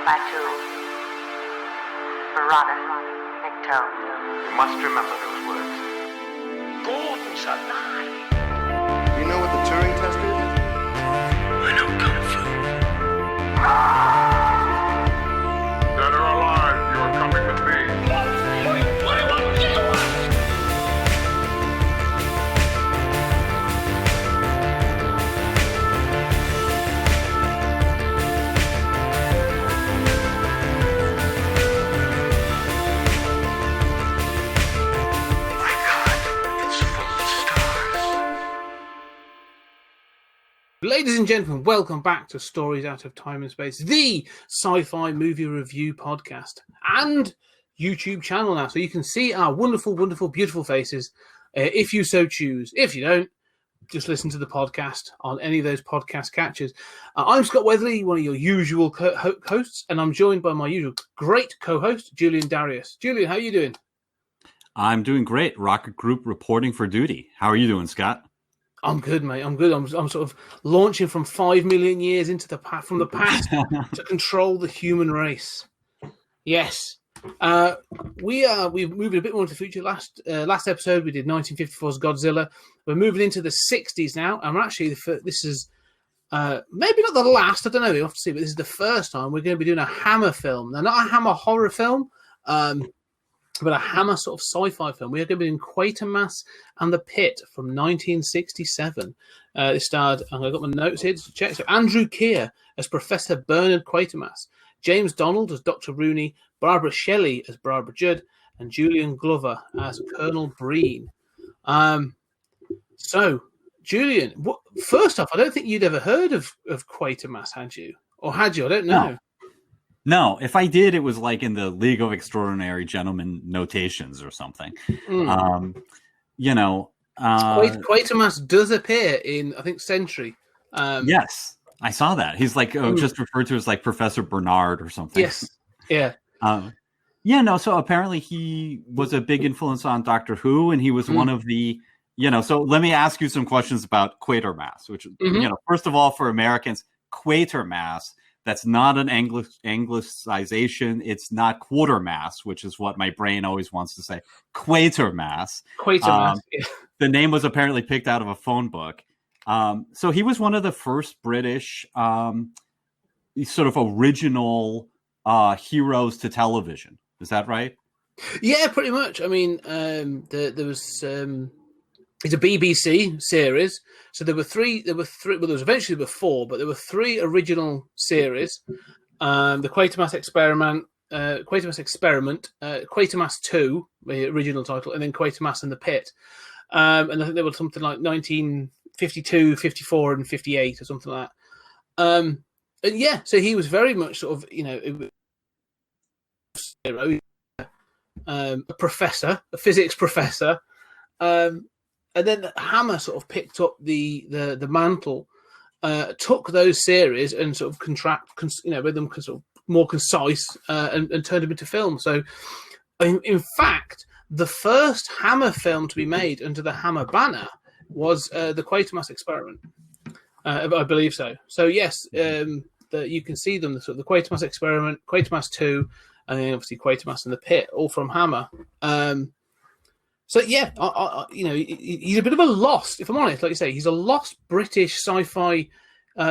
Batu, Barada, Nikto. You must remember those words. Gordon's alive. You know what the Turing test is? I know Kung Fu. Dead or alive, you are coming with me. Ladies and gentlemen, welcome back to Stories Out of Time and Space, the sci-fi movie review podcast and YouTube channel now. So you can see our wonderful, wonderful, beautiful faces if you so choose. If you don't, just listen to the podcast on any of those podcast catchers. I'm Scott Weatherly, one of your usual hosts, and I'm joined by my usual great co-host, Julian Darius. Julian, how are you doing? I'm doing great. Rocket Group reporting for duty. How are you doing, Scott? I'm good, mate. I'm good. I'm sort of launching from 5 million years into the past, from the past to control the human race. Yes, we've moved a bit more into the future. Last episode we did 1954's Godzilla. We're moving into the 60s now, and we're actually this is maybe not the last. I don't know. We'll have to see. But this is the first time we're going to be doing a Hammer film. Now, not a Hammer horror film. But a Hammer sort of sci-fi film. We are going to be in Quatermass and the Pit from 1967. This starred, I've got my notes here to check. So Andrew Keir as Professor Bernard Quatermass, James Donald as Dr. Rooney, Barbara Shelley as Barbara Judd, and Julian Glover as Colonel Breen. So, Julian, first off, I don't think you'd ever heard of Quatermass, had you? Or had you? I don't know. No, if I did, it was like in the League of Extraordinary Gentlemen notations or something. Quatermass does appear in, I think, Century. Yes, I saw that. He's like just referred to as like Professor Bernard or something. Yes, yeah. So apparently he was a big influence on Doctor Who, and he was one of the, so let me ask you some questions about Quatermass, which, first of all, for Americans, Quatermass, that's not an Anglicization. It's not Quartermass, which is what my brain always wants to say. Quatermass. Quatermass. The name was apparently picked out of a phone book. So he was one of the first British sort of original heroes to television. Is that right? Yeah, pretty much. I mean, there was... it's a BBC series. So there were three. Well, there was eventually four, but there were three original series: the Quatermass Experiment, Quatermass 2, the original title, and then Quatermass and the Pit. And I think there was something like 1952, 54, and 58, or something like that. And yeah, so he was very much sort of, a professor, a physics professor. And then Hammer sort of picked up the mantle, took those series and sort of made them sort of more concise and turned them into film. So, in fact, the first Hammer film to be made under the Hammer banner was the Quatermass Experiment. I believe so. So yes, you can see them, the Quatermass Experiment, Quatermass 2, and then obviously Quatermass and the Pit, all from Hammer. So yeah, he's a bit of a lost, if I'm honest. Like you say, he's a lost British sci-fi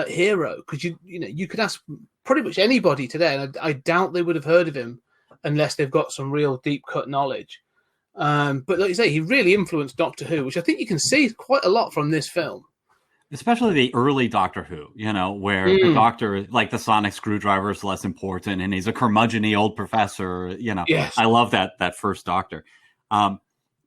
hero, because you could ask pretty much anybody today, and I doubt they would have heard of him unless they've got some real deep cut knowledge. But like you say, he really influenced Doctor Who, which I think you can see quite a lot from this film. Especially the early Doctor Who, where the Doctor, like the sonic screwdriver, is less important, and he's a curmudgeon-y old professor. Yes. I love that first Doctor.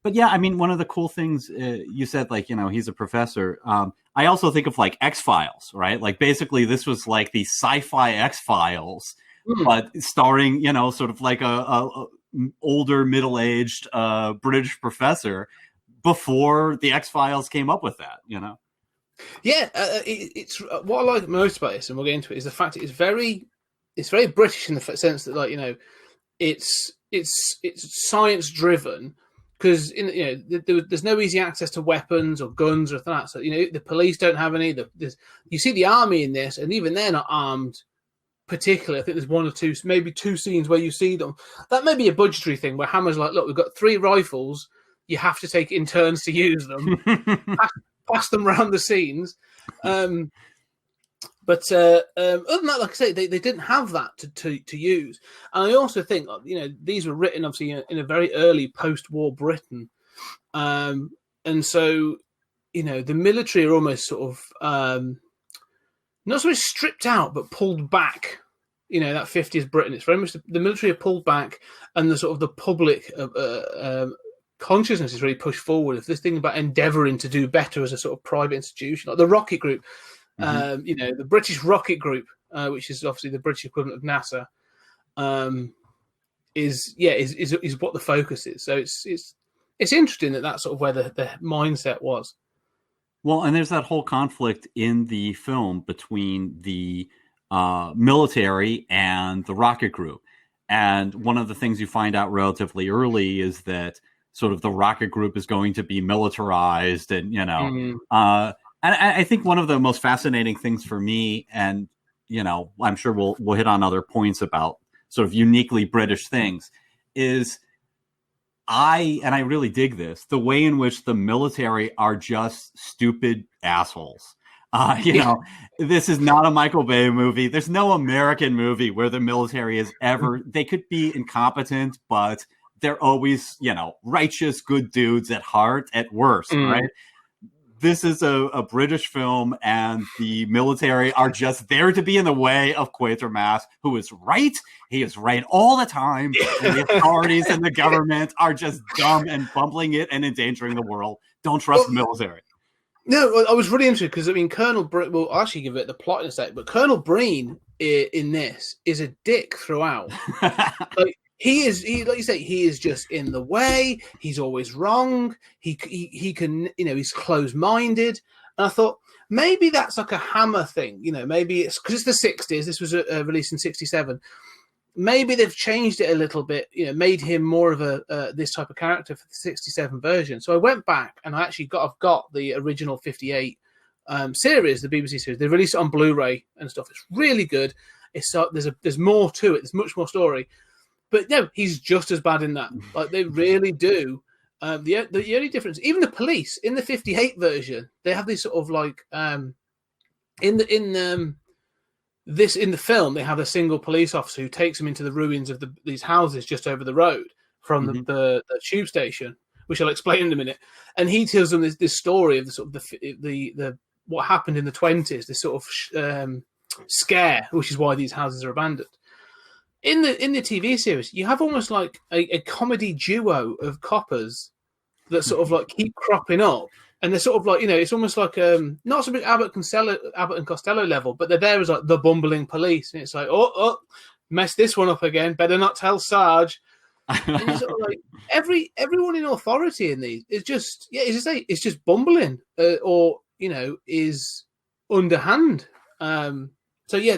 But yeah, I mean, one of the cool things you said, like, he's a professor. I also think of like X-Files, right? Like basically this was like the sci-fi X-Files, but starring, sort of like a older middle-aged British professor before the X-Files came up with that, Yeah, it's what I like most about this, and we'll get into it, is the fact that it's very British in the sense that, like, it's science-driven. Because there's no easy access to weapons or guns or that. So the police don't have any. You see the army in this, and even they're not armed particularly, I think there's one or two, maybe two scenes where you see them. That may be a budgetary thing where Hammer's like, look, we've got 3 rifles. You have to take it in turns to use them. pass them around the scenes. But other than that, like I say, they didn't have that to use. And I also think, these were written, obviously, in a very early post-war Britain. And so, the military are almost sort of, not so much stripped out, but pulled back. That 50s Britain. It's very much the military are pulled back, and the sort of the public consciousness is really pushed forward. If this thing about endeavouring to do better as a sort of private institution, like the Rocket Group, the British Rocket Group, which is obviously the British equivalent of NASA, is what the focus is. So it's interesting that that's sort of where the mindset was. Well, and there's that whole conflict in the film between the military and the Rocket Group. And one of the things you find out relatively early is that sort of the Rocket Group is going to be militarized, and and I think one of the most fascinating things for me, and I'm sure we'll hit on other points about sort of uniquely British things, is I really dig this, the way in which the military are just stupid assholes. This is not a Michael Bay movie. There's no American movie where the military is ever, they could be incompetent, but they're always, righteous, good dudes at heart, at worst, right? This is a British film, and the military are just there to be in the way of Quatermass, who is right. He is right all the time. And the authorities and the government are just dumb and bumbling it and endangering the world. Don't trust the military. No, I was really interested because, Colonel Breen, well, I'll actually give it the plot in a sec, but Colonel Breen in this is a dick throughout. Like, he like you say, he is just in the way. He's always wrong. He can, he's closed-minded. And I thought maybe that's like a Hammer thing. Maybe it's because it's the 60s. This was released in 67. Maybe they've changed it a little bit. Made him more of a this type of character for the 67 version. So I went back and I actually I've got the original 58 series, the BBC series. They released it on Blu-ray and stuff. It's really good. There's more to it. There's much more story. But no, he's just as bad in that. Like, they really do. The only difference, even the police in the 58 version, they have these sort of like in the film, they have a single police officer who takes them into the ruins of these houses just over the road from the tube station, which I'll explain in a minute. And he tells them this story of the sort of the what happened in the 20s, this sort of scare, which is why these houses are abandoned. In the TV series, you have almost like a comedy duo of coppers that sort of like keep cropping up, and they're sort of like, it's almost like not so much Abbott and Costello level, but they're there as like the bumbling police, and it's like, oh, mess this one up again, better not tell Sarge. And it's sort of like everyone in authority in these is just it's just bumbling or is underhand. So yeah,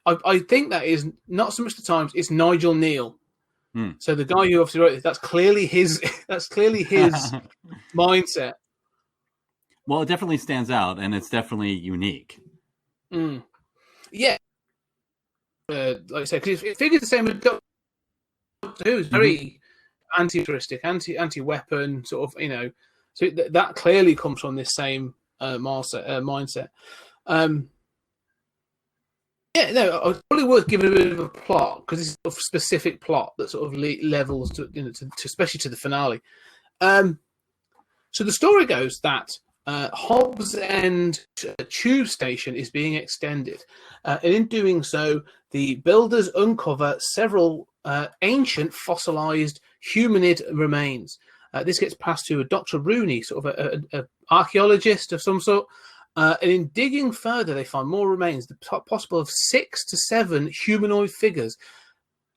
I think that is not so much the Times. It's Nigel Neal. So the guy who obviously wrote this, that's clearly his mindset. Well, it definitely stands out, and it's definitely unique. Yeah, like I said, because it figures the same with Doctor Who. It's very anti-futuristic, anti-weapon sort of. So that clearly comes from this same mindset. Yeah, no, it's probably worth giving a bit of a plot because it's a specific plot that sort of levels to especially to the finale. So the story goes that Hobbs End tube station is being extended, and in doing so, the builders uncover several ancient fossilized humanid remains. This gets passed to a Dr. Rooney, sort of an archaeologist of some sort. And in digging further, they find more remains, possible of 6 to 7 humanoid figures,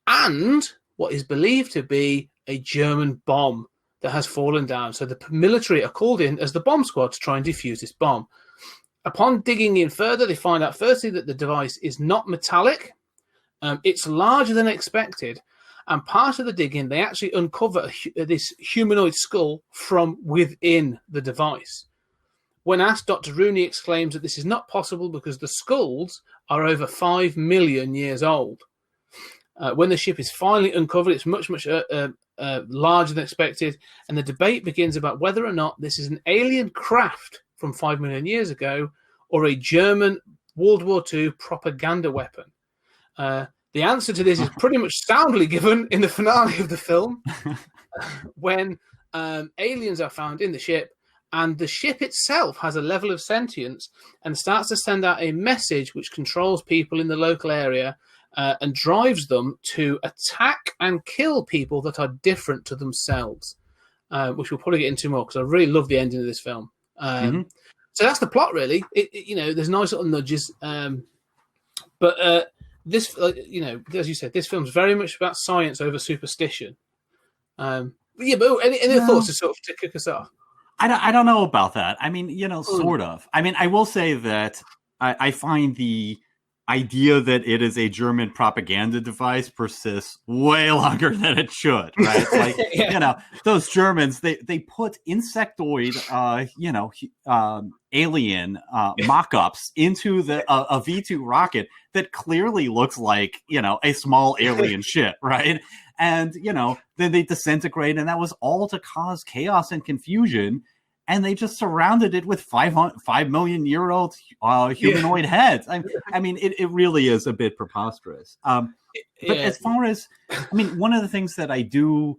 and what is believed to be a German bomb that has fallen down. So the military are called in as the bomb squad to try and defuse this bomb. Upon digging in further, they find out firstly that the device is not metallic. It's larger than expected. And part of the digging, they actually uncover this humanoid skull from within the device. When asked, Dr. Rooney exclaims that this is not possible because the skulls are over 5 million years old. When the ship is finally uncovered, it's much larger than expected, and the debate begins about whether or not this is an alien craft from 5 million years ago or a German World War II propaganda weapon. The answer to this is pretty much soundly given in the finale of the film when aliens are found in the ship, and the ship itself has a level of sentience and starts to send out a message which controls people in the local area and drives them to attack and kill people that are different to themselves, which we'll probably get into more because I really love the ending of this film. So that's the plot, really. There's nice little nudges, but this, as you said, this film's very much about science over superstition. But any thoughts to sort of to kick us off? I don't know about that. I mean, sort of. I mean, I will say that I find the idea that it is a German propaganda device persists way longer than it should, right? Like, those Germans, they put insectoid, alien mock-ups into a V2 rocket that clearly looks like, a small alien ship, right? And, then they disintegrate, and that was all to cause chaos and confusion. And they just surrounded it with 5 million-year-old humanoid heads. I mean, it really is a bit preposterous. But as far as, one of the things that I do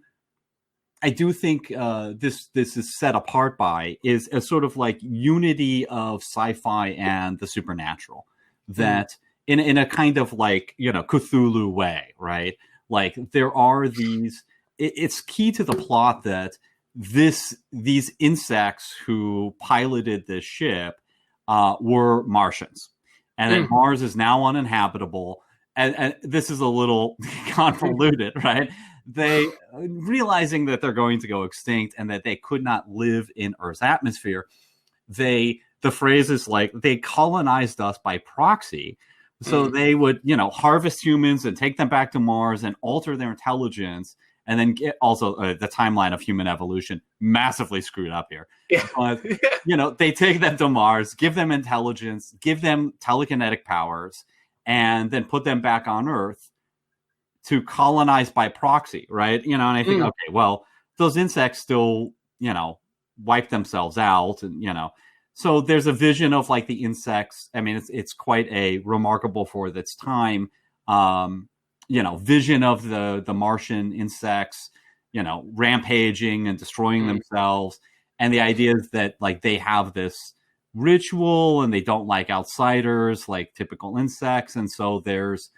think this is set apart by is a sort of like unity of sci-fi and the supernatural. That in a kind of like, Cthulhu way, right? Like there are these. It's key to the plot that these insects who piloted this ship were Martians, and that Mars is now uninhabitable. And this is a little convoluted, right? They realizing that they're going to go extinct and that they could not live in Earth's atmosphere. The phrase is like they colonized us by proxy. So they would, harvest humans and take them back to Mars and alter their intelligence. And then also the timeline of human evolution massively screwed up here. Yeah. But, they take them to Mars, give them intelligence, give them telekinetic powers, and then put them back on Earth to colonize by proxy, right? And I think, okay, well, those insects still, wipe themselves out, and so there's a vision of like the insects. I mean, it's quite a remarkable for its time. Vision of the Martian insects, rampaging and destroying themselves. And the idea is that like they have this ritual and they don't like outsiders like typical insects. And so there's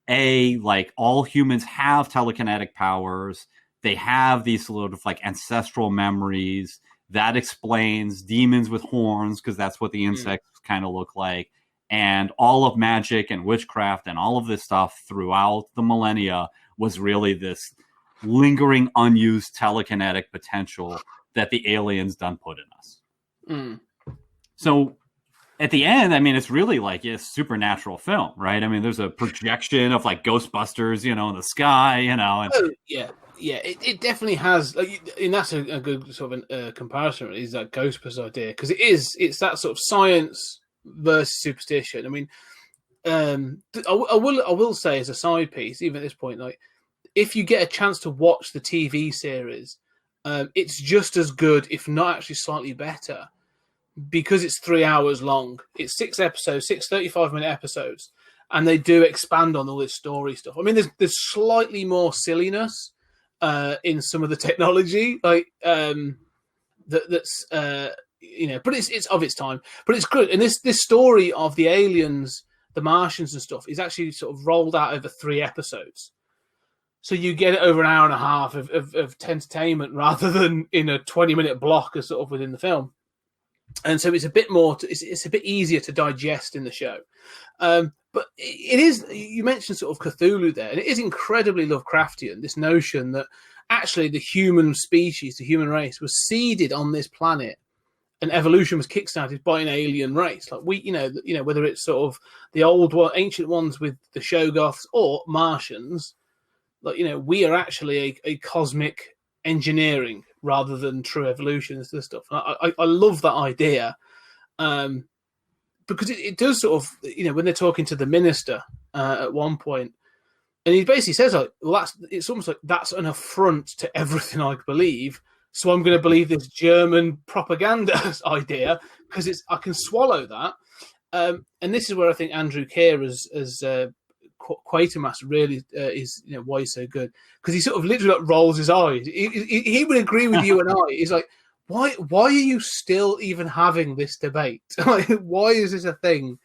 like all humans have telekinetic powers. They have these sort of like ancestral memories that explains demons with horns, because that's what the insects kind of look like. And all of magic and witchcraft and all of this stuff throughout the millennia was really this lingering, unused telekinetic potential that the aliens done put in us. So at the end, it's really like a supernatural film, right? There's a projection of like Ghostbusters, in the sky, and it definitely has, and that's a good sort of comparison. Is that Ghostbusters idea, because it's that sort of science versus superstition. I will say as a side piece, even at this point, like if you get a chance to watch the TV series, it's just as good, if not actually slightly better, because it's 3 hours long. It's 6 episodes, 6 35-minute episodes, and they do expand on all this story stuff. There's slightly more silliness in some of the technology, like that's. But it's of its time, but it's good. And this story of the aliens, the Martians and stuff is actually sort of rolled out over 3 episodes. So you get it over an hour and a half of entertainment rather than in a 20-minute block as sort of within the film. And so it's a bit more, it's a bit easier to digest in the show. But it is, you mentioned sort of Cthulhu there, and it is incredibly Lovecraftian, this notion that actually the human species, the human race was seeded on this planet, and evolution was kickstarted by an alien race. Like we, whether it's sort of the old one, ancient ones with the Shoggoths or Martians, like, we are actually a cosmic engineering rather than true evolution and this stuff. And I love that idea. Because it does sort of, when they're talking to the minister at one point, and he basically says, like, well, it's almost like that's an affront to everything I believe. So I'm going to believe this German propaganda idea because I can swallow that. And this is where I think Andrew Keir as Quatermass really is, why he's so good, because he sort of literally like rolls his eyes. He would agree with you and I. He's like, why are you still even having this debate? Like, why is this a thing?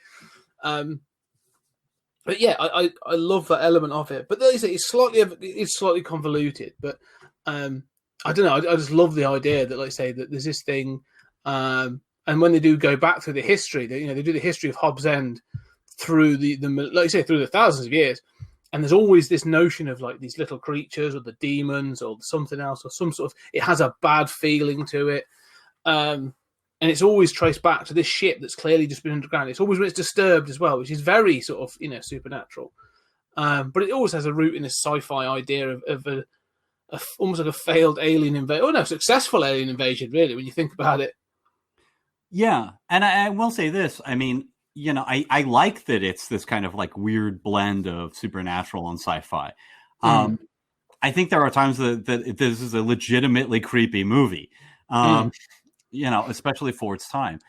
But yeah, I love that element of it. But like you say, it's slightly convoluted. But I don't know. I just love the idea that, like I say, that there's this thing. And when they do go back through the history, they do the history of Hobbs End through the like you say, through the thousands of years. And there's always this notion of like these little creatures or the demons or something else or some sort of, it has a bad feeling to it. And it's always traced back to this ship that's clearly just been underground. It's always when it's disturbed as well, which is very sort of, supernatural. But it always has a root in this sci-fi idea of almost like a failed alien invasion. Oh no, successful alien invasion, really, when you think about it. Yeah. And I will say this. I mean, I like that it's this kind of like weird blend of supernatural and sci-fi. I think there are times that this is a legitimately creepy movie, especially for its time.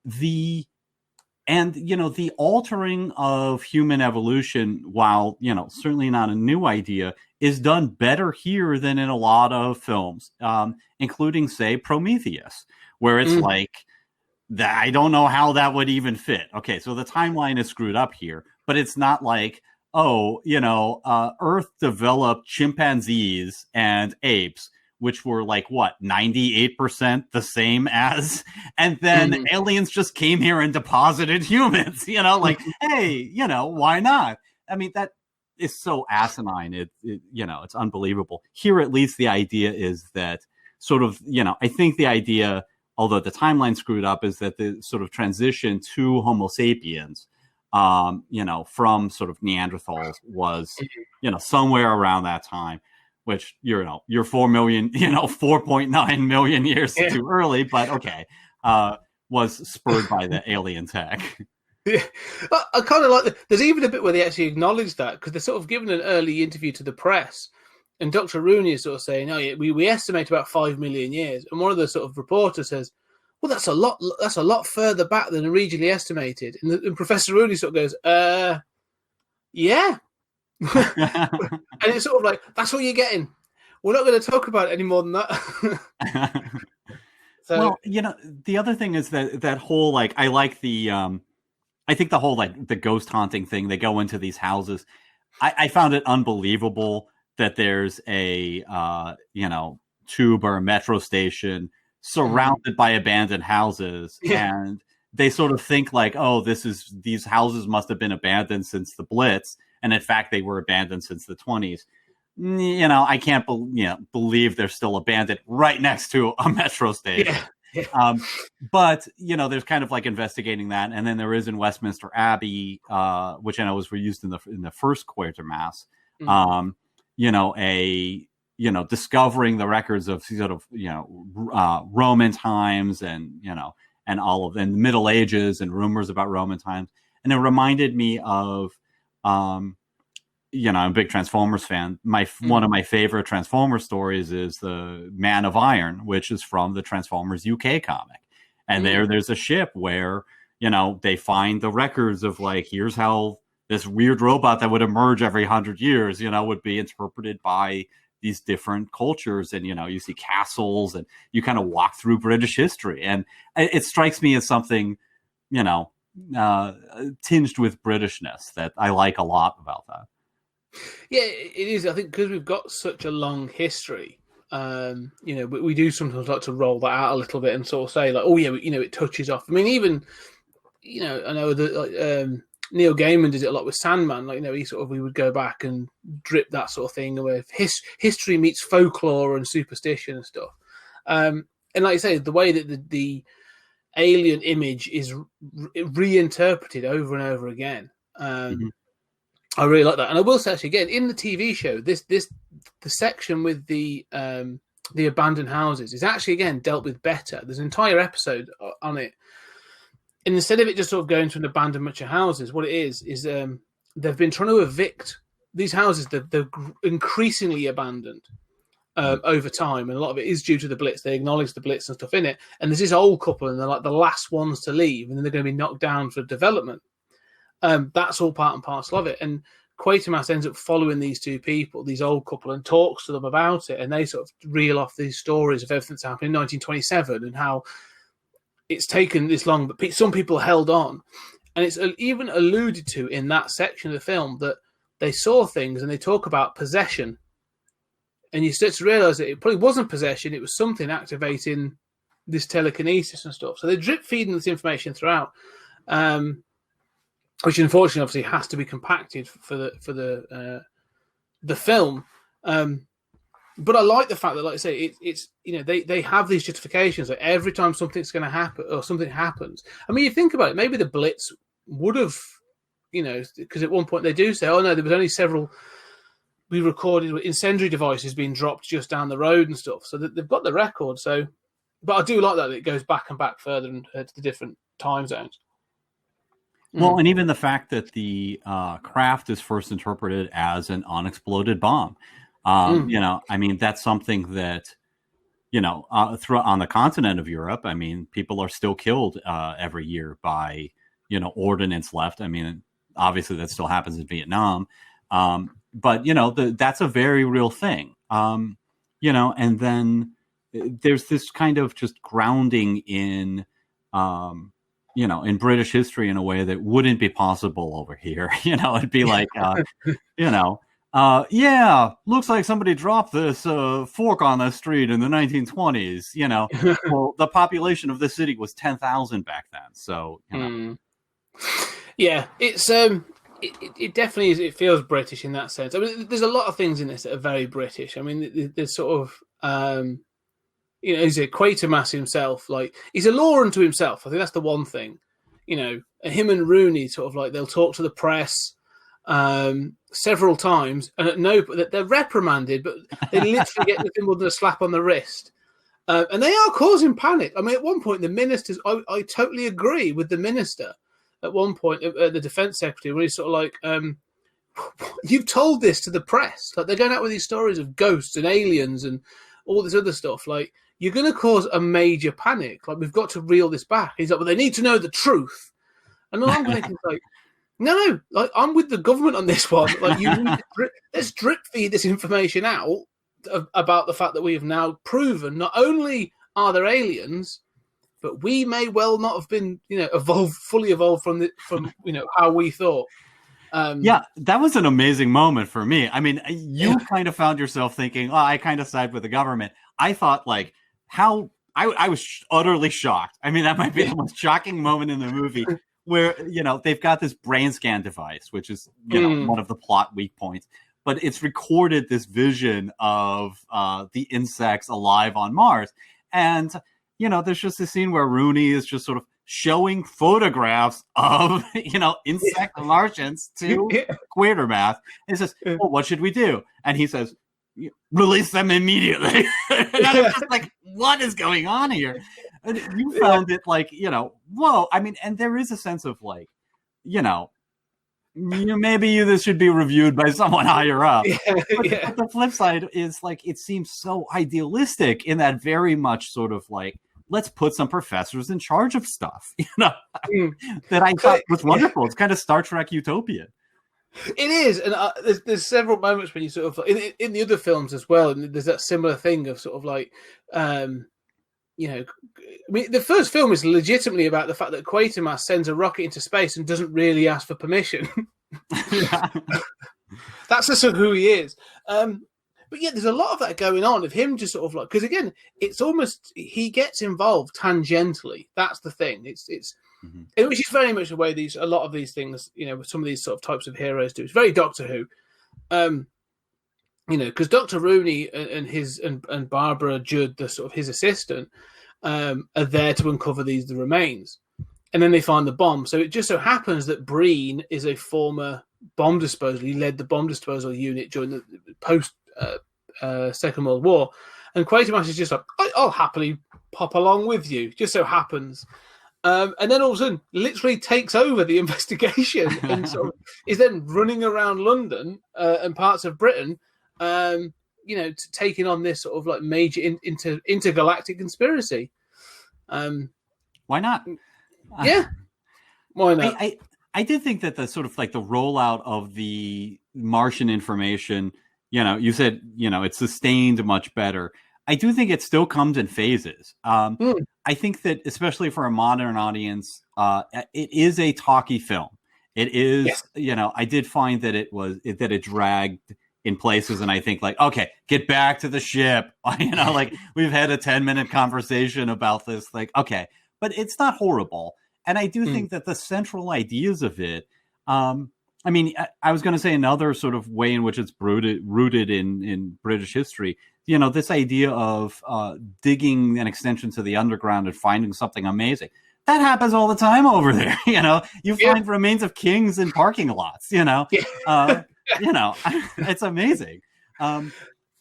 The altering of human evolution, while, certainly not a new idea, is done better here than in a lot of films, including, say, Prometheus, where it's like, I don't know how that would even fit. Okay, so the timeline is screwed up here, but it's not like, Earth developed chimpanzees and apes, which were like, 98% the same as, and then aliens just came here and deposited humans, hey, why not? I mean, that is so asinine. It's unbelievable. Here, at least the idea is that sort of, I think the idea, although the timeline screwed up, is that the sort of transition to Homo sapiens, from sort of Neanderthals was, somewhere around that time, which, you're 4.9 million years too early, but okay, was spurred by the alien tech. Yeah, I kind of like that. There's even a bit where they actually acknowledge that, because they're sort of given an early interview to the press. And Dr. Rooney is sort of saying, we estimate about 5 million years. And one of the sort of reporters says, well, that's a lot further back than originally estimated. And Professor Rooney sort of goes, yeah. And it's sort of like, that's what you're getting. We're not going to talk about it any more than that. Well, the other thing is that whole, like, I like I think the whole, like, the ghost haunting thing, they go into these houses. I found it unbelievable that there's a tube or a metro station surrounded by abandoned houses, and they sort of think like, oh, these houses must have been abandoned since the Blitz, and in fact they were abandoned since the 1920s. I can't believe they're still abandoned right next to a metro station. But there's kind of like investigating that, and then there is in Westminster Abbey, which I know was reused in the first Quatermass. Discovering the records of sort of, Roman times and all of the Middle Ages and rumors about Roman times. And it reminded me of, I'm a big Transformers fan. One of my favorite Transformers stories is the Man of Iron, which is from the Transformers UK comic. And there's a ship where, they find the records of like, here's how this weird robot that would emerge every 100 years, would be interpreted by these different cultures. And, you see castles and you kind of walk through British history. And it strikes me as something, tinged with Britishness that I like a lot about that. Yeah, it is. I think because we've got such a long history, we do sometimes like to roll that out a little bit and sort of say like, oh yeah, it touches off. I mean, even, I know that Neil Gaiman did it a lot with Sandman. Like, we would go back and drip that sort of thing where history meets folklore and superstition and stuff. And like I say, the way that the alien image is reinterpreted over and over again. I really like that. And I will say, actually, again, in the TV show, the section with the abandoned houses is actually, again, dealt with better. There's an entire episode on it And instead of it just sort of going to an abandoned bunch of houses, what it is they've been trying to evict these houses. They're increasingly abandoned over time, and a lot of it is due to the Blitz. They acknowledge the Blitz and stuff in it. And there's this old couple, and they're like the last ones to leave, and then they're going to be knocked down for development. That's all part and parcel of it. And Quatermass ends up following these two people, these old couple, and talks to them about it. And they sort of reel off these stories of everything that's happened in 1927 and how it's taken this long, but some people held on. And it's even alluded to in that section of the film that they saw things, and they talk about possession. And you start to realise that it probably wasn't possession, it was something activating this telekinesis and stuff. So they're drip feeding this information throughout, which unfortunately obviously has to be compacted for the film. But I like the fact that, like I say, it's they have these justifications. Like every time something's going to happen or something happens. I mean, you think about it, maybe the Blitz would have, because at one point they do say, oh no, there was only several we recorded with incendiary devices being dropped just down the road and stuff. So they've got the record. So, but I do like that it goes back and back further and to the different time zones. Well, and even the fact that the craft is first interpreted as an unexploded bomb. I mean, that's something that, on the continent of Europe, I mean, people are still killed every year by, ordnance left. I mean, obviously that still happens in Vietnam. But, that's a very real thing. And then there's this kind of just grounding in, in British history in a way that wouldn't be possible over here. It'd be like, yeah, looks like somebody dropped this fork on the street in the 1920s. Well, the population of the city was 10,000 back then. So, yeah, it's it definitely is. It feels British in that sense. I mean, there's a lot of things in this that are very British. I mean, there's sort of, he's a Quatermass himself. Like, he's a law unto himself. I think that's the one thing. Him and Rooney sort of like they'll talk to the press several times, and they're reprimanded, but they literally get nothing more than a slap on the wrist. And they are causing panic. I mean, at one point, the ministers, I totally agree with the minister. At one point, the defense secretary, when he's sort of like, you've told this to the press. Like, they're going out with these stories of ghosts and aliens and all this other stuff. Like, you're going to cause a major panic. Like, we've got to reel this back. He's like, well, they need to know the truth. And all I'm thinking is like, no, like, I'm with the government on this one. Like, let's drip feed this information out about the fact that we have now proven not only are there aliens, but we may well not have been, fully evolved from how we thought. Yeah, that was an amazing moment for me. I mean, you kind of found yourself thinking, oh, I kind of side with the government. I thought, like, how I was utterly shocked. I mean, that might be the most shocking moment in the movie where, they've got this brain scan device, which is, one of the plot weak points. But it's recorded this vision of the insects alive on Mars. And there's just this scene where Rooney is just sort of showing photographs of, insect Martians to Quatermass. And he says, well, what should we do? And he says, release them immediately. And I'm just like, what is going on here? And you found it like, whoa. I mean, and there is a sense of like, maybe this should be reviewed by someone higher up. But the flip side is like, it seems so idealistic in that very much sort of like, let's put some professors in charge of stuff, that I thought was wonderful. It's kind of Star Trek utopian. It is. And there's several moments when you sort of, in the other films as well, and there's that similar thing of sort of like, I mean, the first film is legitimately about the fact that Quatermass sends a rocket into space and doesn't really ask for permission. That's just sort of who he is. But yeah, there's a lot of that going on of him just sort of like, because again, it's almost, he gets involved tangentially. That's the thing. It's which is very much the way a lot of these things, with some of these sort of types of heroes do. It's very Doctor Who. Because Dr. Rooney and Barbara Judd, the sort of his assistant, are there to uncover the remains, and then they find the bomb. So it just so happens that Breen is a former bomb disposal. He led the bomb disposal unit during the post Second World War, and Quatermass is just like, I'll happily pop along with you. Just so happens, And then all of a sudden, literally takes over the investigation and sort of is then running around London and parts of Britain, taking on this sort of like major intergalactic conspiracy. Why not? Yeah, why not? I did think that the sort of like the rollout of the Martian information, you said, it's sustained much better. I do think it still comes in phases. I think that especially for a modern audience, it is a talky film. It is, I did find that it dragged in places, and I think like, okay, get back to the ship. Like we've had a 10-minute conversation about this. Like, okay, but it's not horrible. And I do think that the central ideas of it, I was going to say another sort of way in which it's rooted in British history. This idea of digging an extension to the underground and finding something amazing. That happens all the time over there. You find remains of kings in parking lots, it's amazing. And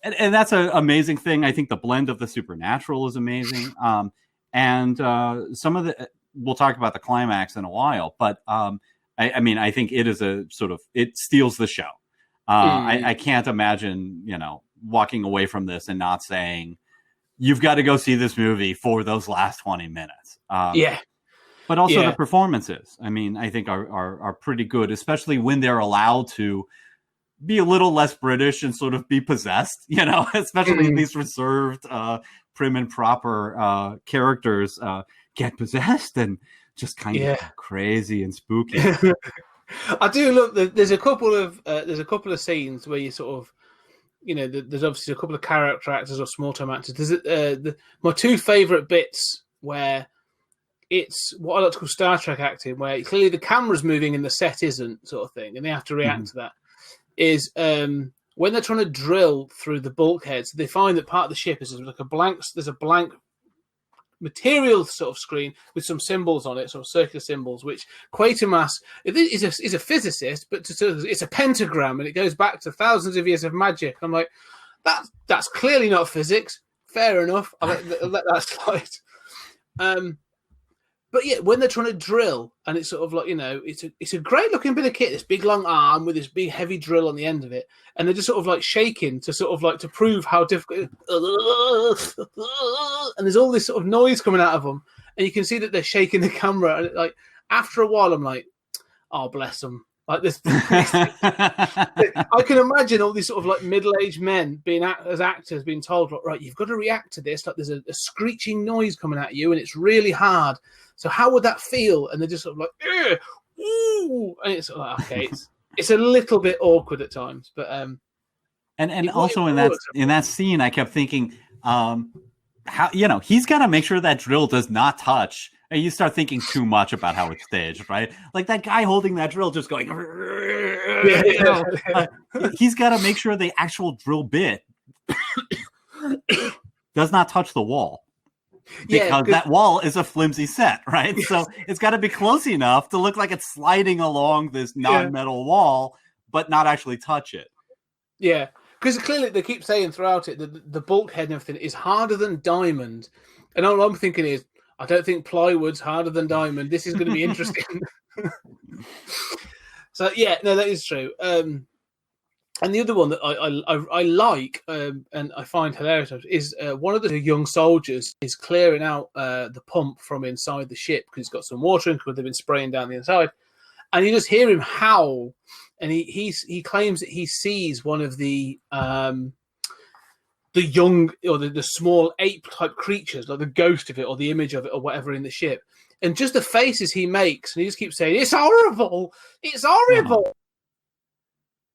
that's an amazing thing. I think the blend of the supernatural is amazing. And some of we'll talk about the climax in a while, but I think it is it steals the show. I can't imagine, walking away from this and not saying, you've got to go see this movie for those last 20 minutes. But also the performances, I think are pretty good, especially when they're allowed to be a little less British and sort of be possessed, especially these reserved, prim and proper characters get possessed and just kind of crazy and spooky. I do love that. There's a couple of scenes where you sort of, there's obviously a couple of character actors or small time actors. There's my two favorite bits where it's what I like to call Star Trek acting, where clearly the camera's moving and the set isn't, sort of thing, and they have to react to that. Is when they're trying to drill through the bulkheads, they find that part of the ship is like there's a blank material sort of screen with some symbols on it, sort of circular symbols, which Quatermass is a physicist, but it's a pentagram, and it goes back to thousands of years of magic. I'm like, that's clearly not physics. Fair enough. I'll let that slide. But yeah, when they're trying to drill, and it's sort of like, it's a great looking bit of kit, this big long arm with this big heavy drill on the end of it, and they're just sort of like shaking to sort of like to prove how difficult. And there's all this sort of noise coming out of them, and you can see that they're shaking the camera. And like after a while, I'm like, oh bless them. Like this, I can imagine all these sort of like middle-aged men as actors being told, right, you've got to react to this. Like there's a screeching noise coming at you, and it's really hard. So how would that feel? And they're just sort of like, ooh, and it's sort of like, okay, it's a little bit awkward at times, but and also in that scene, I kept thinking, how he's got to make sure that drill does not touch. And you start thinking too much about how it's staged, right? Like that guy holding that drill just going, he's got to make sure the actual drill bit does not touch the wall. Because that wall is a flimsy set, right? Yes. So it's got to be close enough to look like it's sliding along this non-metal wall, but not actually touch it. Yeah, because clearly they keep saying throughout it that the bulkhead and everything is harder than diamond. And all I'm thinking is, I don't think plywood's harder than diamond. This is going to be interesting. So yeah, no, that is true. And the other one that I like and I find hilarious is one of the young soldiers is clearing out the pump from inside the ship because it's got some water in because they've been spraying down the inside, and you just hear him howl, and he claims that he sees one of the young or the small ape type creatures, like the ghost of it or the image of it or whatever in the ship, and just the faces he makes, and he just keeps saying, "It's horrible! It's horrible!"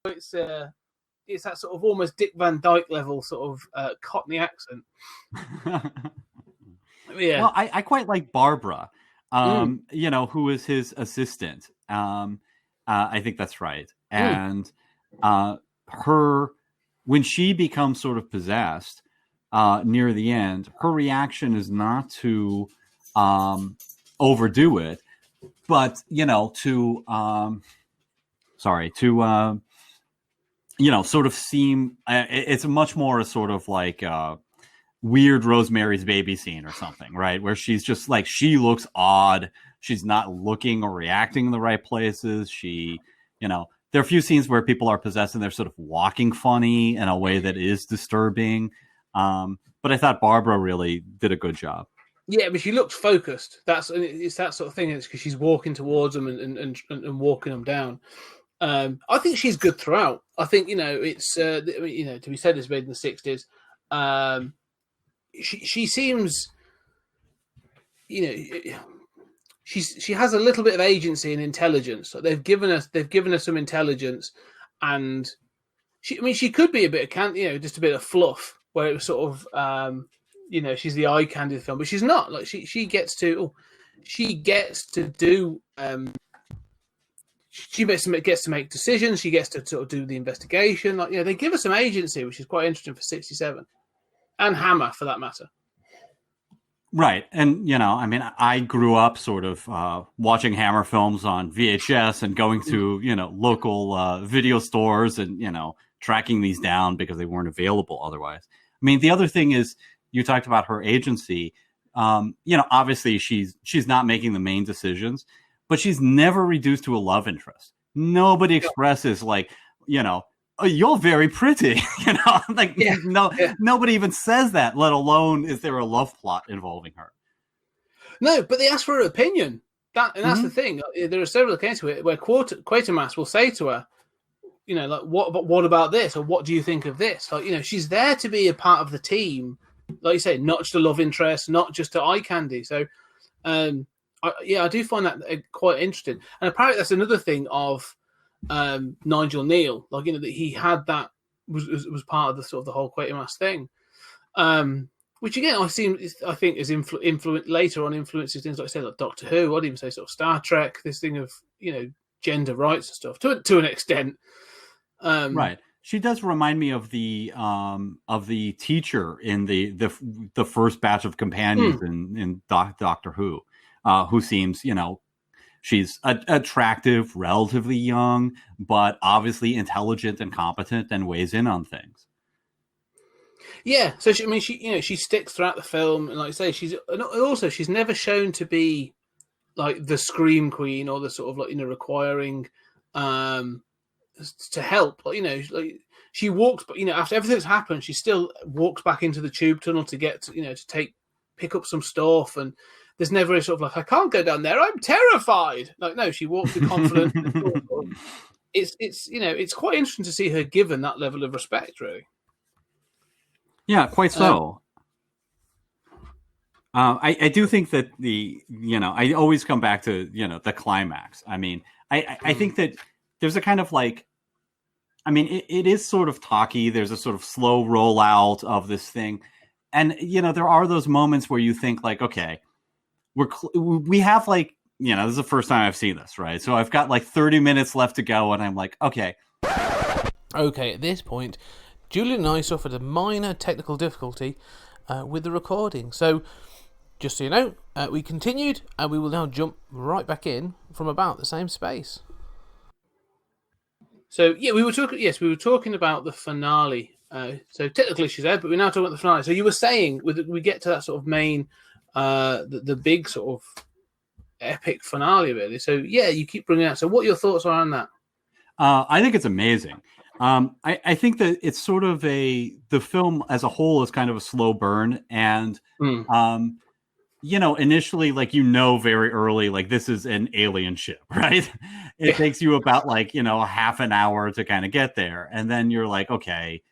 It's that sort of almost Dick Van Dyke level sort of Cockney accent. Yeah. Well, I quite like Barbara, who is his assistant. I think that's right. And her, when she becomes sort of possessed near the end, her reaction is not to overdo it, but, sort of seem, it's much more a sort of like weird Rosemary's Baby scene or something, right? Where she's just like, she looks odd. She's not looking or reacting in the right places. She, there are a few scenes where people are possessed and they're sort of walking funny in a way that is disturbing. But I thought Barbara really did a good job. Yeah, but she looks focused. It's that sort of thing. It's because she's walking towards them and walking them down. I think she's good throughout. I think it's to be said as made in the 60s. She seems, she has a little bit of agency and intelligence. So they've given her some intelligence, and she could be a bit of just a bit of fluff, where it was sort of she's the eye candy of the film, but she's not. Like she gets to do. She gets to make decisions. She gets to sort of do the investigation. Like they give her some agency, which is quite interesting for 67, and Hammer for that matter. Right, and I grew up sort of watching Hammer films on VHS and going to local video stores and tracking these down because they weren't available otherwise. I mean, the other thing is, you talked about her agency. Obviously she's not making the main decisions, but she's never reduced to a love interest. Nobody expresses like, oh, you're very pretty, Nobody even says that, let alone is there a love plot involving her. No, but they ask for her opinion. That's the thing. There are several cases where Quatermass will say to her, like, what about this? Or what do you think of this? Like, she's there to be a part of the team. Like you say, not just a love interest, not just eye candy. So, I do find that quite interesting. And apparently that's another thing of Nigel Neal. Like, that he had that was part of the sort of the whole Quatermass thing. Which again, I think is later on influences things like, say, like Doctor Who. I'd even say sort of Star Trek. This thing of gender rights and stuff to an extent. Right. She does remind me of the teacher in the first batch of companions in Doctor Who, who seems, she's attractive, relatively young, but obviously intelligent and competent and weighs in on things. Yeah. So she sticks throughout the film, and like I say, she's never shown to be like the scream queen or the sort of like requiring to help. Like she walks, but after everything's happened, she still walks back into the tube tunnel to get to pick up some stuff, and there's never a sort of like, I can't go down there, I'm terrified. Like, no, she walks with confidence. It's quite interesting to see her given that level of respect, really. Yeah, quite so. I do think that I always come back to the climax. I mean, I think that there's a kind of like, I mean, it is sort of talky. There's a sort of slow rollout of this thing. And, there are those moments where you think like, okay, we have like, this is the first time I've seen this, right? So I've got like 30 minutes left to go. And I'm like, okay. Okay, at this point, Julian and I suffered a minor technical difficulty with the recording. So just so you know, we continued and we will now jump right back in from about the same space. So yeah, we were talking about the finale. So technically she's there, but we're now talking about the finale. So you were saying we get to that sort of main, the big sort of epic finale, really. So yeah, you keep bringing it out. So what your thoughts are on that? I think it's amazing. I think that it's sort of the film as a whole is kind of a slow burn, and initially, like, very early, like, this is an alien ship, right? It takes you about like, half an hour to kind of get there. And then you're like, okay,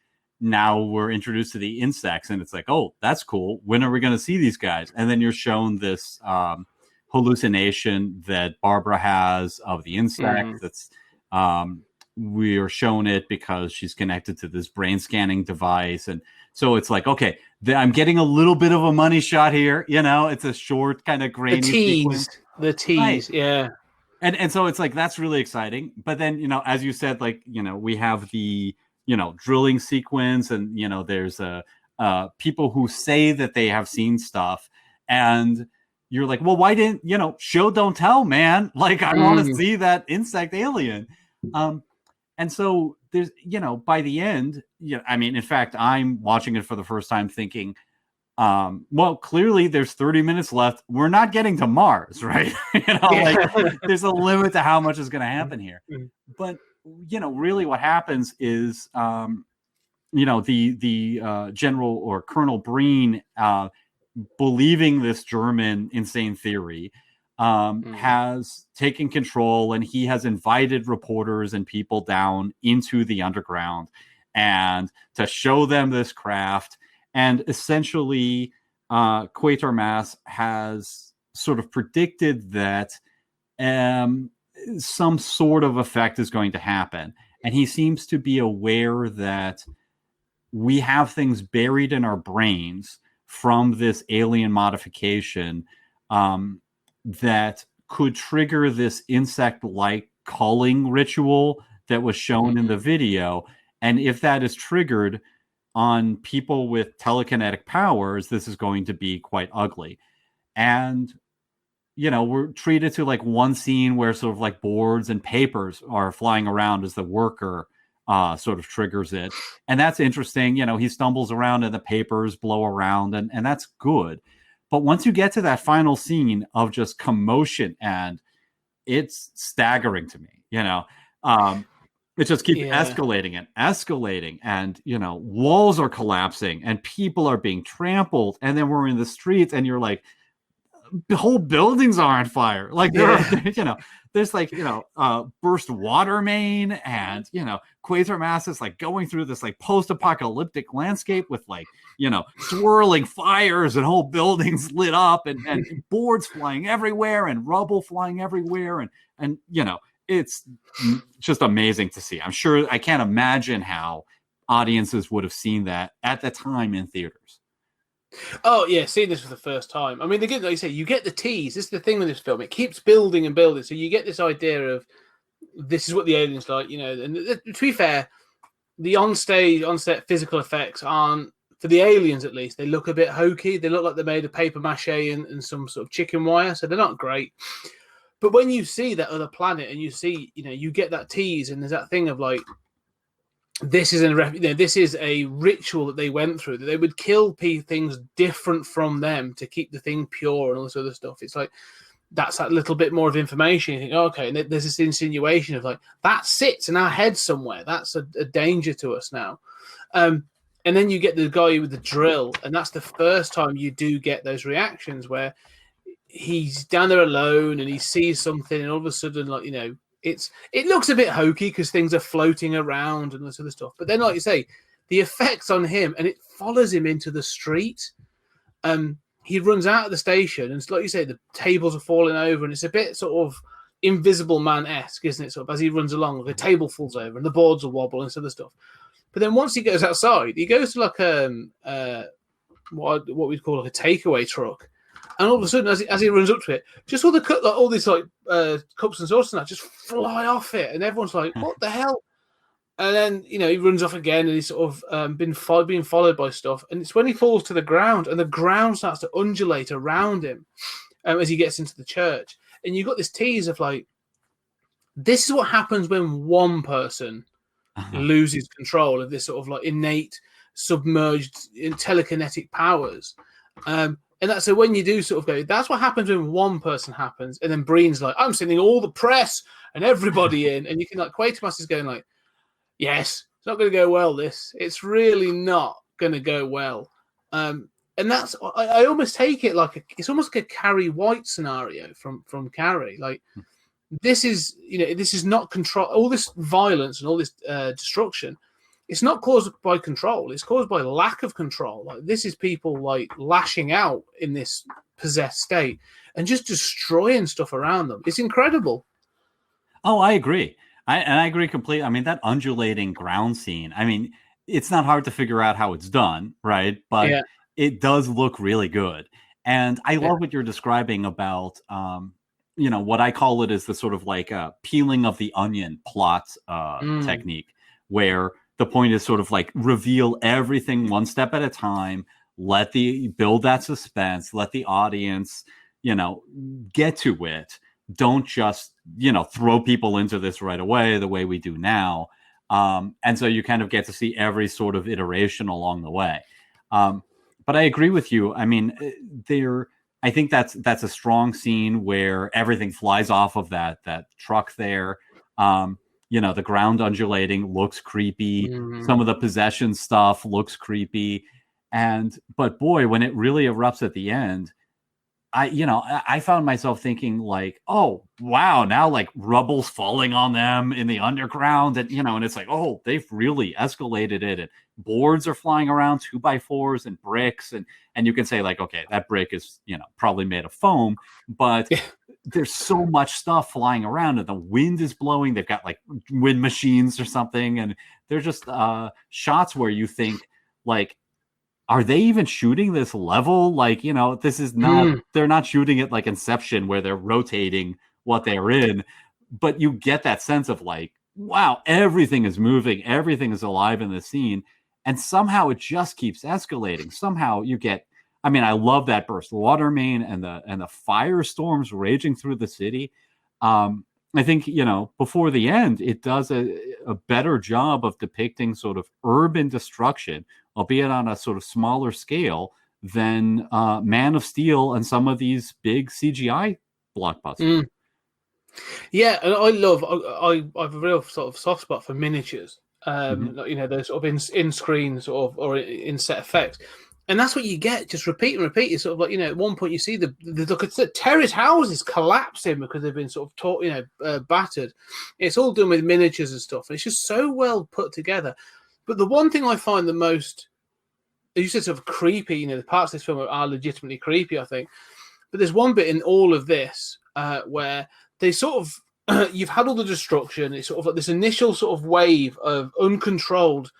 now we're introduced to the insects, and it's like, oh, that's cool. When are we going to see these guys? And then you're shown this hallucination that Barbara has of the insect. That's we are shown it because she's connected to this brain scanning device. And so it's like, okay, I'm getting a little bit of a money shot here. It's a short kind of grainy sequence. The tease. Right. Yeah. And so it's like, that's really exciting. But then, as you said, like, we have the, drilling sequence, and, there's people who say that they have seen stuff, and you're like, well, why didn't, show, don't tell, man. Like, I want to see that insect alien. And so there's, by the end, I mean, in fact, I'm watching it for the first time thinking, Well, clearly there's 30 minutes left. We're not getting to Mars, right? Like there's a limit to how much is going to happen here. But really what happens is, the General or Colonel Breen, believing this German insane theory, has taken control, and he has invited reporters and people down into the underground and to show them this craft. And essentially, Quatermass has sort of predicted that some sort of effect is going to happen. And he seems to be aware that we have things buried in our brains from this alien modification that could trigger this insect-like culling ritual that was shown in the video. And if that is triggered on people with telekinetic powers, this is going to be quite ugly. And, we're treated to like one scene where sort of like boards and papers are flying around as the worker sort of triggers it. And that's interesting. He stumbles around and the papers blow around, and that's good. But once you get to that final scene of just commotion, and it's staggering to me, it just keeps escalating, and walls are collapsing and people are being trampled, and then we're in the streets, and you're like, the whole buildings are on fire. Like there's like burst water main, and Quatermass is like going through this like post-apocalyptic landscape with like swirling fires and whole buildings lit up, and boards flying everywhere and rubble flying everywhere, and it's just amazing to see. I'm sure, I can't imagine how audiences would have seen that at the time in theaters. Oh yeah, seeing this for the first time. I mean, like you say, you get the tease. This is the thing with this film; it keeps building and building. So you get this idea of this is what the aliens like, And to be fair, the on-set physical effects aren't, for the aliens at least, they look a bit hokey. They look like they're made of paper mache and some sort of chicken wire, so they're not great. But when you see that other planet and you see, you get that tease, and there's that thing of like, this is a ritual that they went through, that they would kill things different from them to keep the thing pure and all this other stuff. It's like, that's that little bit more of information. You think, okay, and there's this insinuation of like, that sits in our head somewhere. That's a danger to us now. And then you get the guy with the drill, and that's the first time you do get those reactions where he's down there alone and he sees something, and all of a sudden, like, it looks a bit hokey because things are floating around and this other stuff. But then, like you say, the effects on him, and it follows him into the street. He runs out of the station, and it's like you say, the tables are falling over, and it's a bit sort of Invisible Man-esque, isn't it? Sort of as he runs along, like a table falls over and the boards will wobble and this other stuff. But then once he goes outside, he goes to like what we'd call like a takeaway truck. And all of a sudden, as he runs up to it, just all these like cups and saucers and that just fly off it, and everyone's like, "What the hell?" And then he runs off again, and he's sort of being followed by stuff. And it's when he falls to the ground, and the ground starts to undulate around him as he gets into the church. And you've got this tease of like, this is what happens when one person loses control of this sort of like innate, submerged telekinetic powers. And that's so when you do sort of go, that's what happens when one person happens. And then Breen's like, I'm sending all the press and everybody in. And you can like, Quatermass is going like, yes, it's not going to go well, this. It's really not going to go well. And that's, I almost take it like, it's almost like a Carrie White scenario from Carrie. Like, this is, this is not control. All this violence and all this destruction, it's not caused by control. It's caused by lack of control. Like, this is people like lashing out in this possessed state and just destroying stuff around them. It's incredible. Oh, I agree. I agree completely. I mean, that undulating ground scene, I mean, it's not hard to figure out how it's done, right? But it does look really good. And I love what you're describing about, what I call it is the sort of like peeling of the onion plot technique, where the point is sort of like reveal everything one step at a time, build that suspense, let the audience, get to it. Don't just, throw people into this right away the way we do now. And so you kind of get to see every sort of iteration along the way. But But I agree with you. I mean, I think that's a strong scene where everything flies off of that truck there. The ground undulating looks creepy. Mm. Some of the possession stuff looks creepy. But boy, when it really erupts at the end, I found myself thinking like, oh, wow, now like rubble's falling on them in the underground. And, and it's like, oh, they've really escalated it. And boards are flying around, 2x4s and bricks. And you can say like, okay, that brick is, probably made of foam, but there's so much stuff flying around and the wind is blowing. They've got like wind machines or something. And they're just shots where you think like, are they even shooting this level? Like, this is not, they're not shooting it like Inception where they're rotating what they're in, but you get that sense of like, wow, everything is moving. Everything is alive in the scene. And somehow it just keeps escalating. Somehow you get, I love that burst water main and the firestorms raging through the city. I think, before the end, it does a better job of depicting sort of urban destruction, albeit on a sort of smaller scale than Man of Steel and some of these big CGI blockbusters. Yeah, and I have a real sort of soft spot for miniatures. Those sort of in screen sort of or in set effects. And that's what you get, just repeat and repeat. It's sort of like, at one point you see the terrace houses collapsing because they've been sort of battered. It's all done with miniatures and stuff. And it's just so well put together. But the one thing I find the most, as you said, sort of creepy, the parts of this film are legitimately creepy, I think. But there's one bit in all of this where they sort of, you've had all the destruction. It's sort of like this initial sort of wave of uncontrolled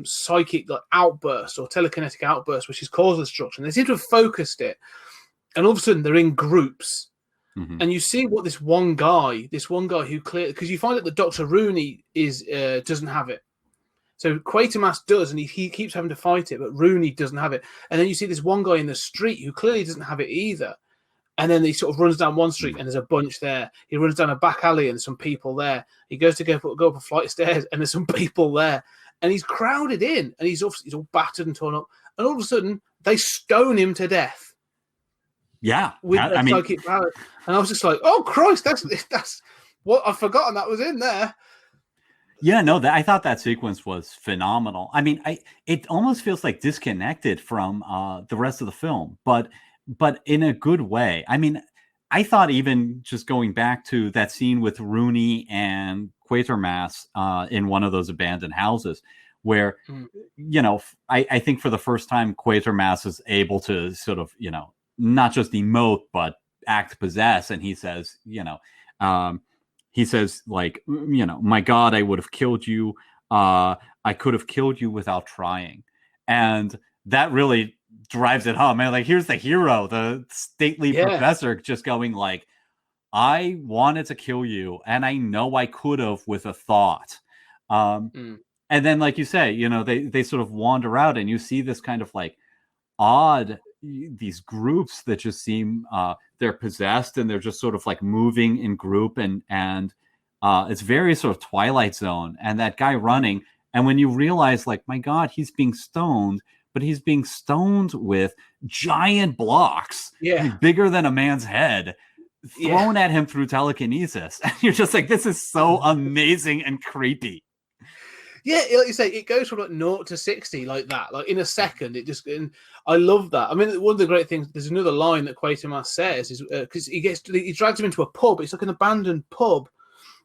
psychic like outbursts or telekinetic outbursts, which is caused destruction. They seem to have focused it, and all of a sudden they're in groups, and you see what this one guy who clearly, because you find out that Dr. Rooney is doesn't have it. So Quatermass does, and he keeps having to fight it, but Rooney doesn't have it. And then you see this one guy in the street who clearly doesn't have it either. And then he sort of runs down one street and there's a bunch there. He runs down a back alley and there's some people there. He goes to go up a flight of stairs and there's some people there. And he's crowded in, and he's all battered and torn up. And all of a sudden, they stone him to death. Yeah, with their psychic power. And I was just like, "Oh Christ, that's what I've forgotten that was in there." Yeah, no, I thought that sequence was phenomenal. It almost feels like disconnected from the rest of the film, but in a good way. I thought even just going back to that scene with Rooney and Quatermass in one of those abandoned houses where, I think for the first time, Quatermass is able to sort of, not just emote, but act possess. And he says, like, my God, I would have killed you. I could have killed you without trying. And that really drives it home. Like, here's the hero, the stately professor just going like, I wanted to kill you, and I know I could have with a thought. And then, like you say, they sort of wander out, and you see this kind of like odd, these groups that just seem they're possessed, and they're just sort of like moving in group, and it's very sort of Twilight Zone. And that guy running, and when you realize, like, my God, he's being stoned, but he's being stoned with giant blocks, bigger than a man's head, thrown at him through telekinesis. And you're just like, this is so amazing and creepy. Yeah, like you say, it goes from like 0 to 60 like that, like in a second. And I love that. One of the great things, there's another line that Quatermass says is because he drags him into a pub. It's like an abandoned pub,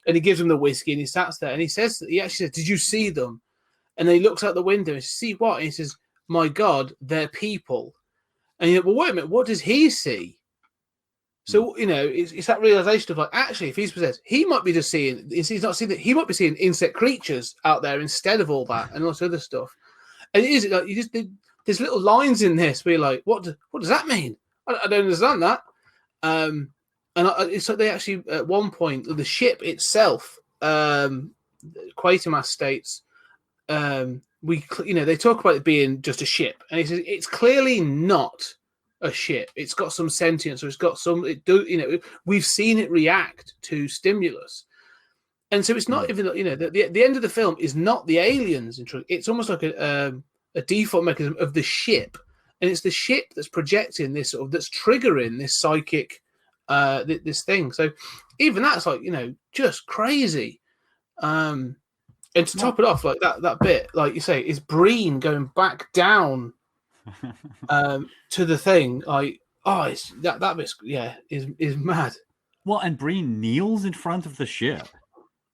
and he gives him the whiskey, and he sits there, and he actually says, "Did you see them?" And then he looks out the window and says, "See what?" And he says, "My God, they're people." And you're like, well, wait a minute, what does he see? So, it's that realization of like, actually, if he's possessed, he might be just seeing, he's not seeing that, he might be seeing insect creatures out there instead of all that and all this other stuff. And it is like, there's little lines in this where you're like, what does that mean? I don't understand that. And it's like they actually, at one point, the ship itself, Quatermass states, they talk about it being just a ship, and he says it's clearly not a ship. It's got some sentience, or it's got some. We've seen it react to stimulus, and so it's not even. The end of the film is not the aliens. It's almost like a default mechanism of the ship and it's the ship that's projecting this sort of that's triggering this psychic this thing. So even that's like, you know, just crazy. And to top it off, like that bit, like you say, is Breen going back down to the thing, like, oh, it's that bit, yeah, is mad. Well, and Breen kneels in front of the ship.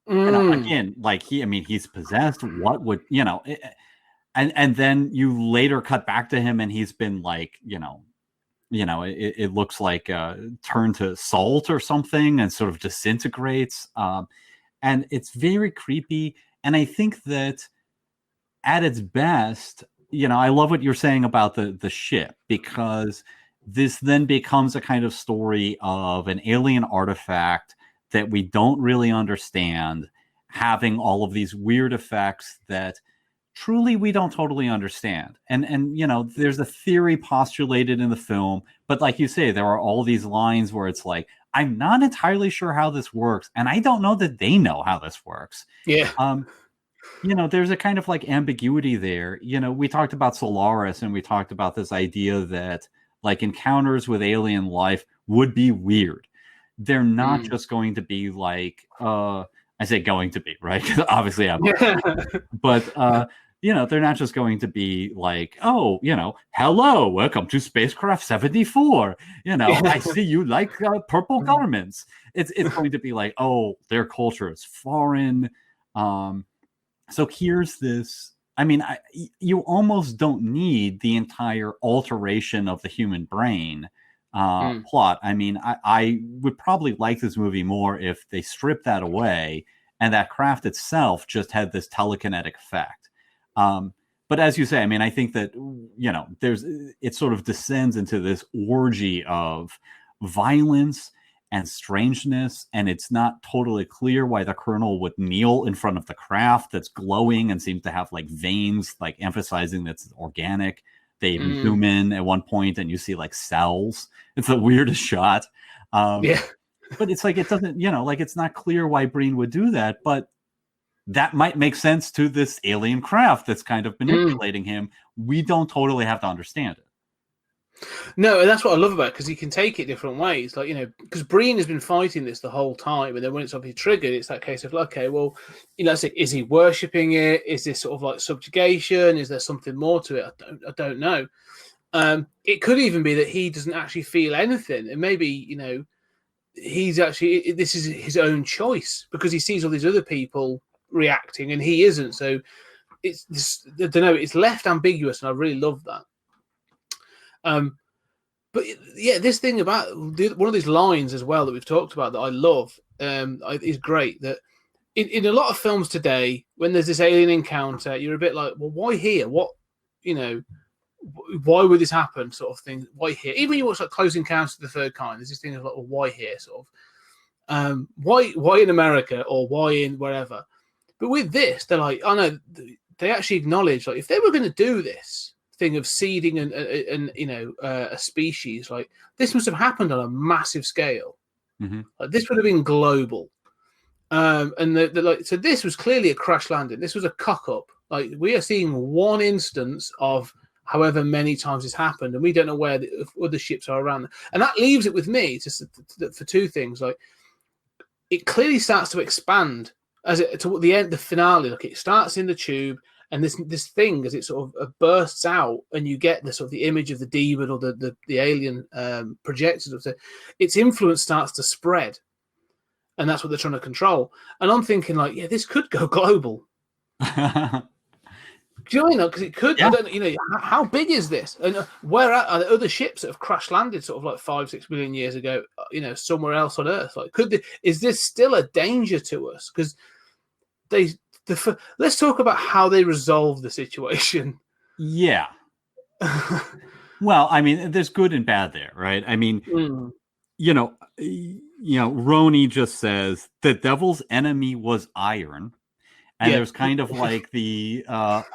And again, like he's possessed. What would, you know, and then you later cut back to him and he's been like, it looks like turned to salt or something and sort of disintegrates. And it's very creepy. And I think that at its best, you know, I love what you're saying about the ship, because this then becomes a kind of story of an alien artifact that we don't really understand, having all of these weird effects that truly we don't totally understand. And you know, there's a theory postulated in the film, but like you say, there are all these lines where it's like, I'm not entirely sure how this works, and I don't know that they know how this works. Yeah. You know, there's a kind of like ambiguity there. You know, we talked about Solaris, and we talked about this idea that like encounters with alien life would be weird. They're not just going to be like, I say going to be, right? Obviously I'm but you know, they're not just going to be like, oh, you know, hello, welcome to spacecraft 74. You know, I see you like purple garments. It's going to be like, oh, their culture is foreign. So here's this. I mean, you almost don't need the entire alteration of the human brain plot. I mean, I would probably like this movie more if they stripped that away and that craft itself just had this telekinetic effect. But as you say, I mean, I think that, you know, it sort of descends into this orgy of violence and strangeness, and it's not totally clear why the colonel would kneel in front of the craft that's glowing and seems to have like veins, like emphasizing that it's organic. They even zoom in at one point and you see like cells. It's the weirdest shot. Yeah. But it's like, it doesn't, you know, like it's not clear why Breen would do that, but that might make sense to this alien craft that's kind of manipulating him. We don't totally have to understand it. No, and that's what I love about it, because he can take it different ways. Like, you know, because Breen has been fighting this the whole time, and then when it's obviously triggered, it's that case of, okay, well, you know, is he worshipping it? Is this sort of like subjugation? Is there something more to it? I don't know. It could even be that he doesn't actually feel anything, and maybe, you know, he's actually, this is his own choice because he sees all these other people reacting and he isn't. So it's this, I don't know, it's left ambiguous, and I really love that. But yeah, this thing about one of these lines as well that we've talked about that I love is great. That in a lot of films today, when there's this alien encounter, you're a bit like, well, why here? What, you know, why would this happen? Sort of thing. Why here? Even when you watch like Close Encounters of the Third Kind, there's this thing of like, well, why here? Sort of, why in America or why in wherever? But with this, they're like, oh no, they actually acknowledge, like, if they were going to do this thing of seeding and you know, a species, like, this must have happened on a massive scale. Like, this would have been global. And they're like, so this was clearly a crash landing. This was a cock up. Like, we are seeing one instance of however many times it's happened, and we don't know where the other ships are around. And that leaves it with me for two things. Like, it clearly starts to expand as it to the end, the finale. Like, it starts in the tube, and this thing, as it sort of bursts out, and you get the sort of the image of the demon or the alien projected. So its influence starts to spread, and that's what they're trying to control. And I'm thinking, like, yeah, this could go global. Do you know? Because it could. Yeah. I don't, you know, how big is this? And where are there other ships that have crash landed, sort of like 5-6 million years ago? You know, somewhere else on Earth. Like, is this still a danger to us? Because let's talk about how they resolve the situation. Yeah. Well, I mean, there's good and bad there, right? I mean, you know, Roni just says the devil's enemy was iron. And there's kind of like the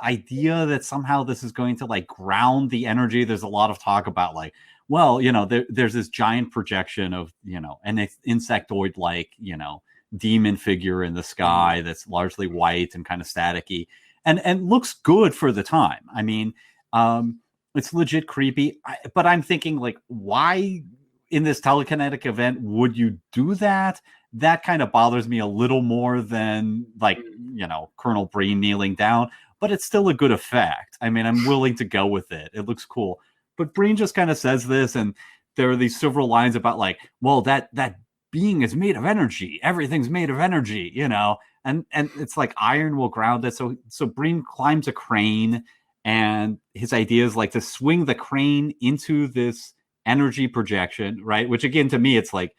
idea that somehow this is going to like ground the energy. There's a lot of talk about like, well, you know, there's this giant projection of, you know, an insectoid like, you know, demon figure in the sky that's largely white and kind of staticky and looks good for the time. I mean, It's legit creepy. But I'm thinking, like, why in this telekinetic event would you do that? That kind of bothers me a little more than, like, Colonel Breen kneeling down. But it's still a good effect. I mean, I'm willing to go with it. It looks cool. But Breen just kind of says this, and there are these several lines about, like, well, that being is made of energy. Everything's made of energy, And it's like iron will ground it. So Breen climbs a crane, and his idea is, like, to swing the crane into this energy projection, right? Which, again, to me, it's like,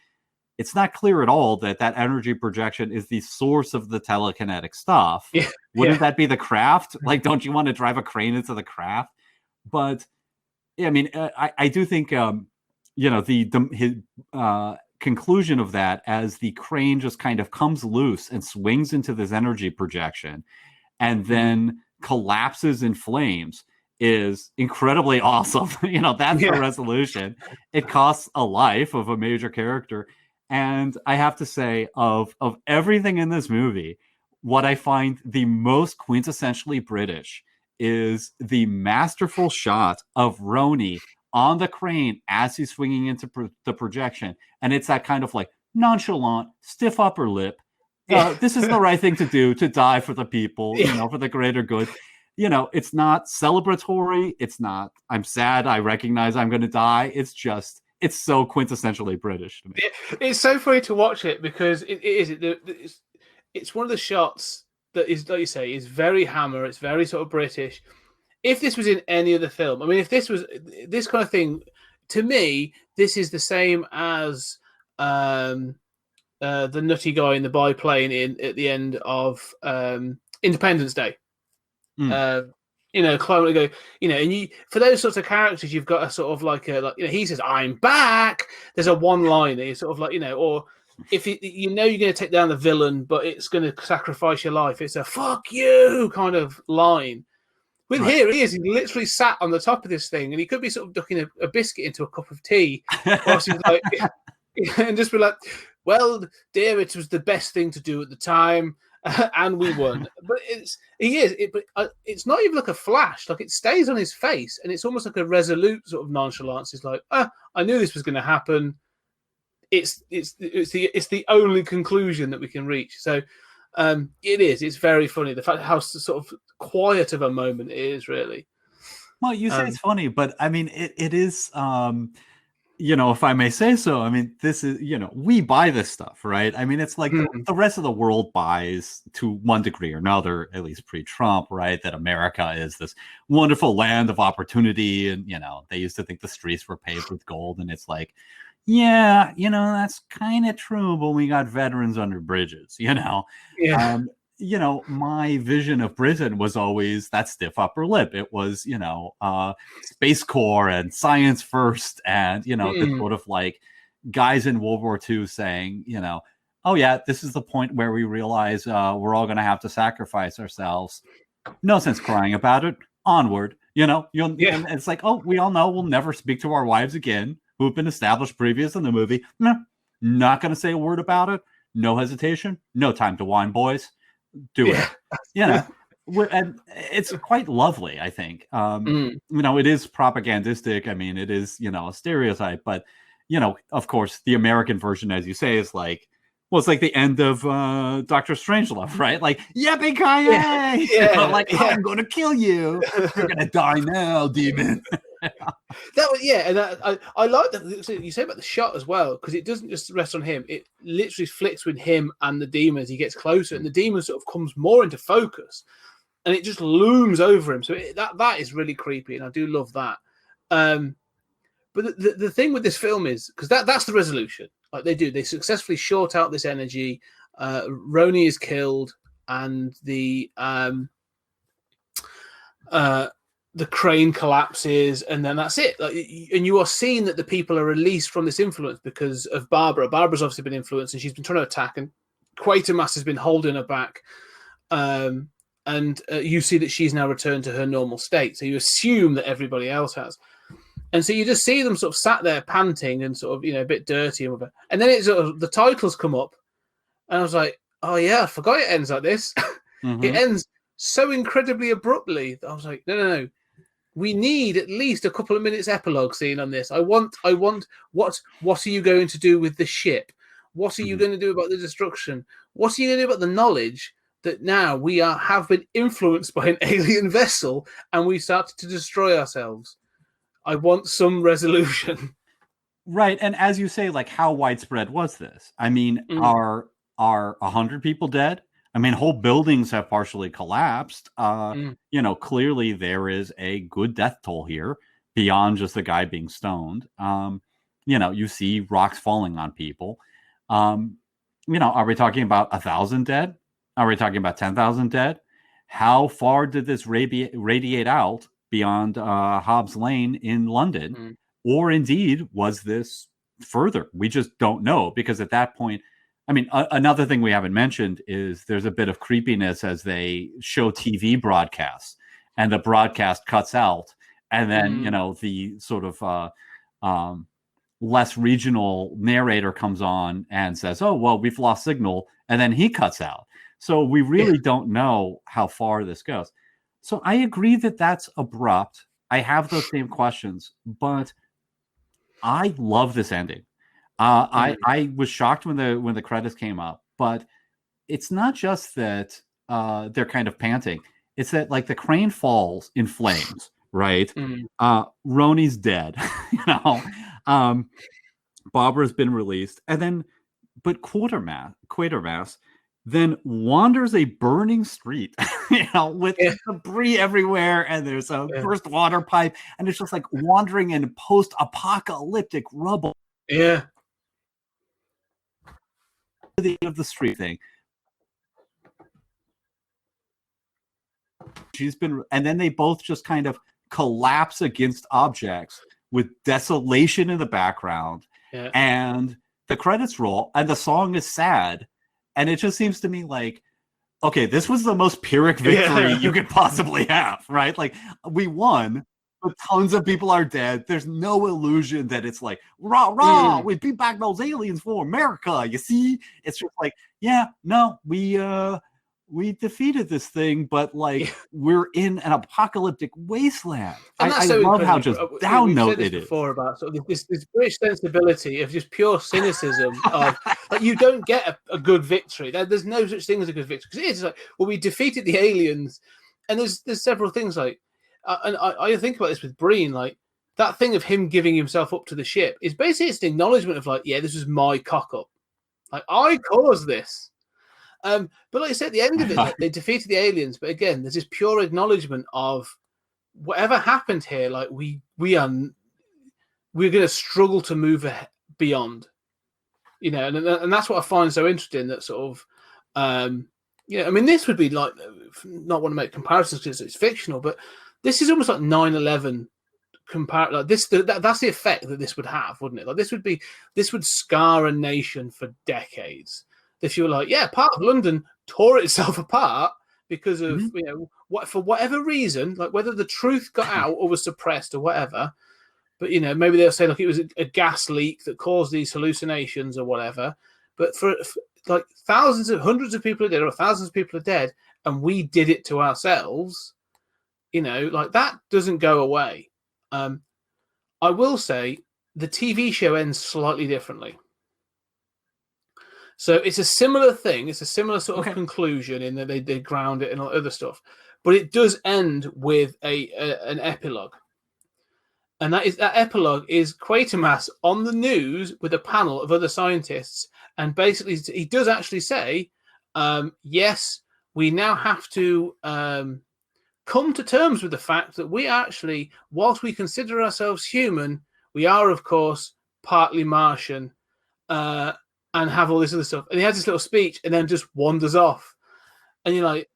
it's not clear at all that energy projection is the source of the telekinetic stuff. Yeah. Wouldn't that be the craft? Like, don't you want to drive a crane into the craft? But yeah, I mean, I do think, his conclusion of that, as the crane just kind of comes loose and swings into this energy projection and then collapses in flames, is incredibly awesome. That's the resolution. It costs a life of a major character. And I have to say, of everything in this movie, what I find the most quintessentially British is the masterful shot of Roni on the crane as he's swinging into the projection. And it's that kind of, like, nonchalant, stiff upper lip. This is the right thing to do, to die for the people, for the greater good. It's not celebratory. It's not, I'm sad, I recognize I'm going to die. It's just, it's so quintessentially British to me. It's so funny to watch it, because it's one of the shots that is, like you say, is very Hammer. It's very sort of British. If this was in any other film, I mean, if this was this kind of thing, to me, this is the same as the nutty guy in the biplane at the end of Independence Day. Climbing, go, and you, for those sorts of characters, you've got a sort of like he says, "I'm back." There's a one line. It's sort of like, or if you're going to take down the villain, but it's going to sacrifice your life. It's a "fuck you" kind of line. With here, he is. He literally sat on the top of this thing, and he could be sort of ducking a biscuit into a cup of tea, whilst he's like, and just be like, "Well, dear, it was the best thing to do at the time." And we won. But it's not even like a flash. Like, it stays on his face, and it's almost like a resolute sort of nonchalance. It's like, I knew this was going to happen. It's the only conclusion that we can reach. So it is. It's very funny, the fact how sort of quiet of a moment it is, really. Well, you say it's funny, but I mean, it is. If I may say so, I mean, this is, we buy this stuff, right? I mean, it's like the rest of the world buys, to one degree or another, at least pre-Trump, right? That America is this wonderful land of opportunity. And, they used to think the streets were paved with gold. And it's like, yeah, that's kind of true, but we got veterans under bridges, Yeah. My vision of Britain was always that stiff upper lip. It was, Space Corps and science first, and, this sort of like guys in World War II saying, oh yeah, this is the point where we realize we're all going to have to sacrifice ourselves. No sense crying about it. Onward, And it's like, oh, we all know we'll never speak to our wives again, who've been established previous in the movie. No, not going to say a word about it. No hesitation. No time to whine, boys. Do it. And it's quite lovely, I think. It is propagandistic. I mean, it is, a stereotype, but, of course, the American version, as you say, is like, well, it's like the end of Dr. Strangelove, right? Like, yippee-ki-yay! I'm going to kill you. You're going to die now, demon. I like that you say about the shot as well, because it doesn't just rest on him. It literally flicks with him and the demon as he gets closer, and the demon sort of comes more into focus, and it just looms over him. So that is really creepy, and I do love that. But the thing with this film is, because that's the resolution. Like, they successfully short out this energy. Roni is killed, and the crane collapses, and then that's it. And you are seeing that the people are released from this influence because of Barbara. Barbara's obviously been influenced, and she's been trying to attack, and Quatermass has been holding her back. And you see that she's now returned to her normal state. So you assume that everybody else has. And so you just see them sort of sat there panting and sort of, a bit dirty. And then the titles come up, and I was like, oh yeah, I forgot it ends like this. It ends so incredibly abruptly that I was like, no. we need at least a couple of minutes epilogue scene on this. I want what are you going to do with the ship? What are you going to do about the destruction? What are you going to do about the knowledge that now we have been influenced by an alien vessel and we started to destroy ourselves? I want some resolution. Right, and as you say, like, how widespread was this? I mean, are 100 people dead? I mean, whole buildings have partially collapsed. You know, clearly there is a good death toll here beyond just the guy being stoned. You know, you see rocks falling on people. You know, are we talking about 1,000 dead? Are we talking about 10,000 dead? How far did this radiate out beyond Hobbs Lane in London? Or indeed, was this further? We just don't know, because at that point, I mean, another thing we haven't mentioned is there's a bit of creepiness as they show TV broadcasts and the broadcast cuts out. And then, you know, the sort of less regional narrator comes on and says, oh, well, we've lost signal. And then he cuts out. So we really don't know how far this goes. So I agree that that's abrupt. I have those same questions, but I love this ending. I was shocked when the credits came up, but it's not just that they're kind of panting. It's that, like, the crane falls in flames, right? Roni's dead, you know. Barbara's been released, and then, but Quatermass then wanders a burning street, you know, with debris everywhere, and there's a burst water pipe, and it's just like wandering in post-apocalyptic rubble. Yeah. Of the street thing. She's been, and then they both just kind of collapse against objects with desolation in the background, and the credits roll, and the song is sad. And it just seems to me like, okay, this was the most Pyrrhic victory you could possibly have, right? Like, we won, but tons of people are dead. There's no illusion that it's like, rah, rah, we beat back those aliens for America. You see? It's just like, yeah, no, we defeated this thing, but, like, we're in an apocalyptic wasteland. I love how just down note it is. Before about sort of this British sensibility of just pure cynicism of, like, you don't get a good victory. There's no such thing as a good victory, because it is like, well, we defeated the aliens, and there's several things like, and I think about this with Breen, like, that thing of him giving himself up to the ship is basically it's an acknowledgement of, like, yeah, this was my cock up, like, I caused this. But like I said, at the end of it, like, they defeated the aliens. But again, there's this pure acknowledgement of whatever happened here. Like, we're going to struggle to move beyond, you know, and that's what I find so interesting. That sort of, you know, I mean, this would be like, not want to make comparisons because it's fictional, but this is almost like 9/11. Like this, that's the effect that this would have, wouldn't it? Like, this would scar a nation for decades. If you were like, yeah, part of London tore itself apart because of, you know, for whatever reason, like whether the truth got out or was suppressed or whatever. But, you know, maybe they'll say, like, it was a gas leak that caused these hallucinations or whatever. But for like hundreds of people are dead, or thousands of people are dead, and we did it to ourselves, you know, like, that doesn't go away. I will say the TV show ends slightly differently. So it's a similar thing. It's a similar sort of conclusion in that they ground it and all other stuff. But it does end with an epilogue. And that epilogue is Quatermass on the news with a panel of other scientists. And basically, he does actually say, yes, we now have to come to terms with the fact that we actually, whilst we consider ourselves human, we are, of course, partly Martian. And have all this other stuff. And he has this little speech and then just wanders off. And you're like,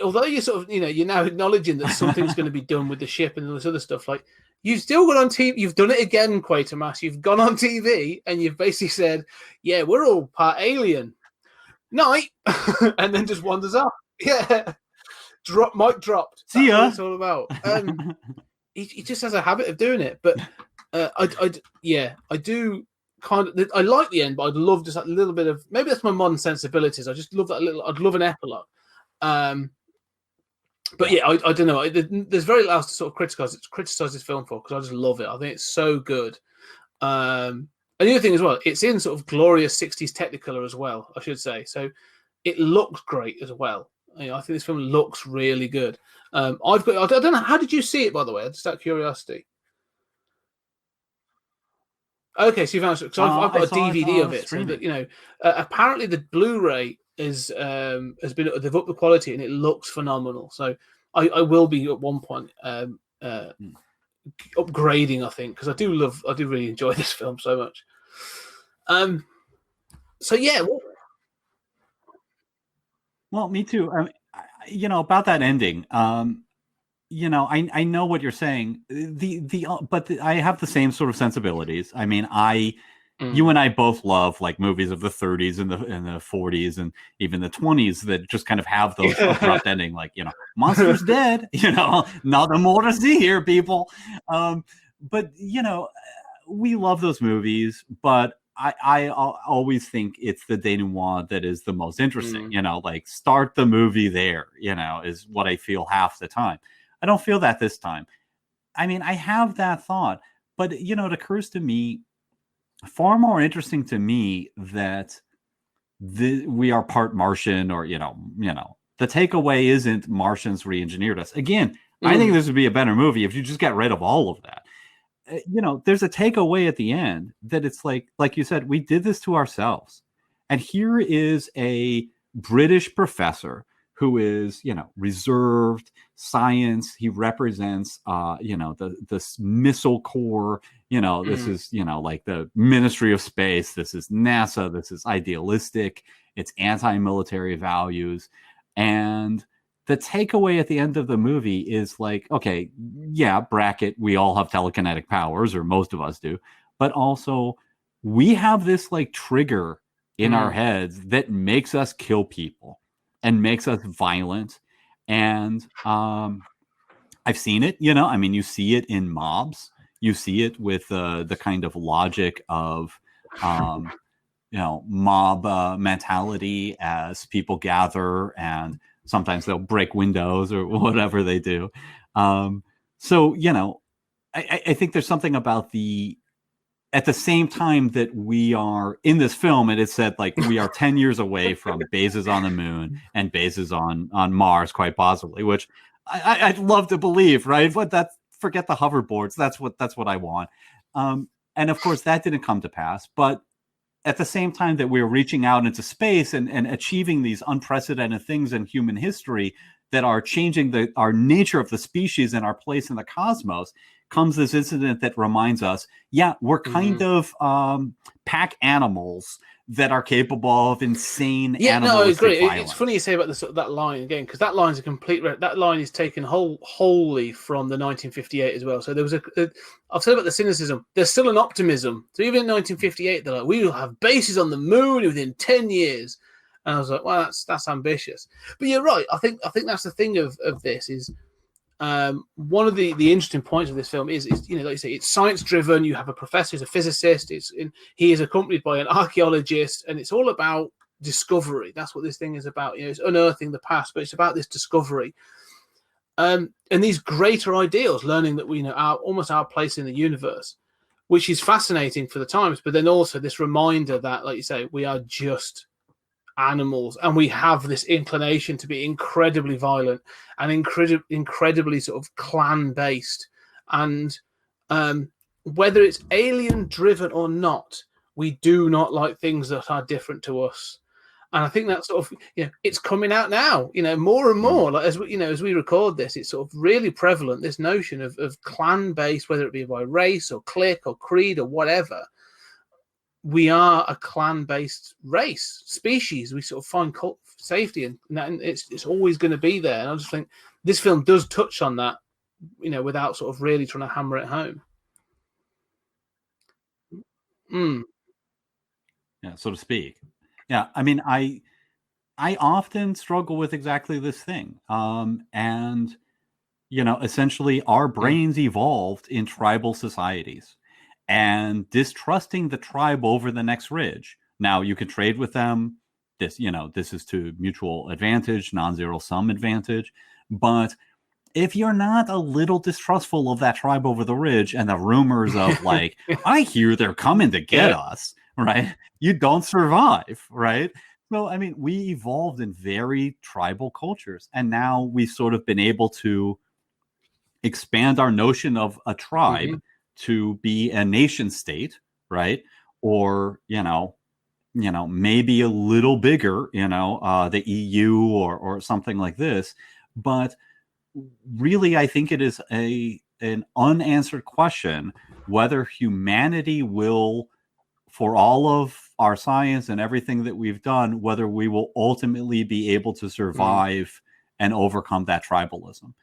although you're sort of, you know, you're now acknowledging that something's going to be done with the ship and all this other stuff, like, you've still gone on TV, you've done it again, Quatermass. You've gone on TV and you've basically said, yeah, we're all part alien. Night. And then just wanders off. Yeah. Mic dropped. See ya. That's what it's all about. He just has a habit of doing it. But I do. Kind of, I like the end, but I'd love just a little bit of, maybe that's my modern sensibilities. I just love that little. I'd love an epilogue. But yeah, I don't know. There's very little else to sort of criticize this film for, because I just love it. I think it's so good. And the other thing as well, it's in sort of glorious 60s Technicolor as well, I should say. So it looks great as well. I think this film looks really good. I don't know, how did you see it, by the way? Just out of curiosity. Okay, so you found it, because I've got a DVD of it. So that, apparently the Blu-ray has been, they've upped the quality and it looks phenomenal. So I will be at one point upgrading, I think, because I do really enjoy this film so much. So yeah. Well, me too. About that ending. I know what you're saying. But I have the same sort of sensibilities. I mean, you and I both love like movies of the 30s and the 40s and even the 20s that just kind of have those abrupt ending, like, monster's dead, nothing more to see here, people. But we love those movies, but I always think it's the denouement that is the most interesting. Like, start the movie there, is what I feel half the time. I don't feel that this time. I mean, I have that thought, but it occurs to me, far more interesting to me, that we are part Martian, or the takeaway isn't Martians re-engineered us. Again, I think this would be a better movie if you just got rid of all of that. There's a takeaway at the end that it's like you said, we did this to ourselves. And here is a British professor who is, reserved science. He represents, the missile corps. This is, like the Ministry of Space. This is NASA. This is idealistic. It's anti-military values. And the takeaway at the end of the movie is like, okay, yeah, bracket, we all have telekinetic powers, or most of us do. But also, we have this like trigger in our heads that makes us kill people and makes us violent. And I've seen it, I mean, you see it in mobs. You see it with the kind of logic of, mob mentality as people gather, and sometimes they'll break windows or whatever they do. So, I think there's something about at the same time that we are in this film, and it said like we are 10 years away from bases on the moon and bases on Mars, quite possibly, which I'd love to believe, right? But forget the hoverboards. That's what I want. And of course that didn't come to pass, but at the same time that we're reaching out into space and achieving these unprecedented things in human history that are changing our nature of the species and our place in the cosmos, comes this incident that reminds us, yeah, we're kind of pack animals that are capable of insane animalistic I agree. violence. It's funny you say about that line again, because that line's that line is taken wholly from the 1958 as well. So there was I've said about the cynicism, there's still an optimism. So even in 1958, they're like, we will have bases on the moon within 10 years. And I was like, well, that's ambitious. But you're right. I think that's the thing of this is, one of the interesting points of this film is like you say, it's science driven. You have a professor who's a physicist. He is accompanied by an archaeologist, and it's all about discovery. That's what this thing is about. It's unearthing the past, but it's about this discovery, and these greater ideals, learning that we know almost our place in the universe, which is fascinating for the times. But then also this reminder that, like you say, we are just animals, and we have this inclination to be incredibly violent and incredibly sort of clan based, and whether it's alien driven or not, we do not like things that are different to us. And I think that sort of it's coming out now, more and more, like as we record this, it's sort of really prevalent, this notion of clan based, whether it be by race or clique or creed or whatever. We are a clan-based race, species. We sort of find safety, and it's always going to be there. And I just think this film does touch on that, without sort of really trying to hammer it home. Yeah, so to speak. Yeah, I mean, I often struggle with exactly this thing, and essentially, our brains evolved in tribal societies. And distrusting the tribe over the next ridge. Now you can trade with them. This is to mutual advantage, non-zero sum advantage. But if you're not a little distrustful of that tribe over the ridge and the rumors of like, I hear they're coming to get us, right? You don't survive, right? So, I mean, we evolved in very tribal cultures, and now we've sort of been able to expand our notion of a tribe to be a nation state, right? Or, maybe a little bigger, the EU or something like this. But really, I think it is an unanswered question whether humanity will, for all of our science and everything that we've done, whether we will ultimately be able to survive and overcome that tribalism.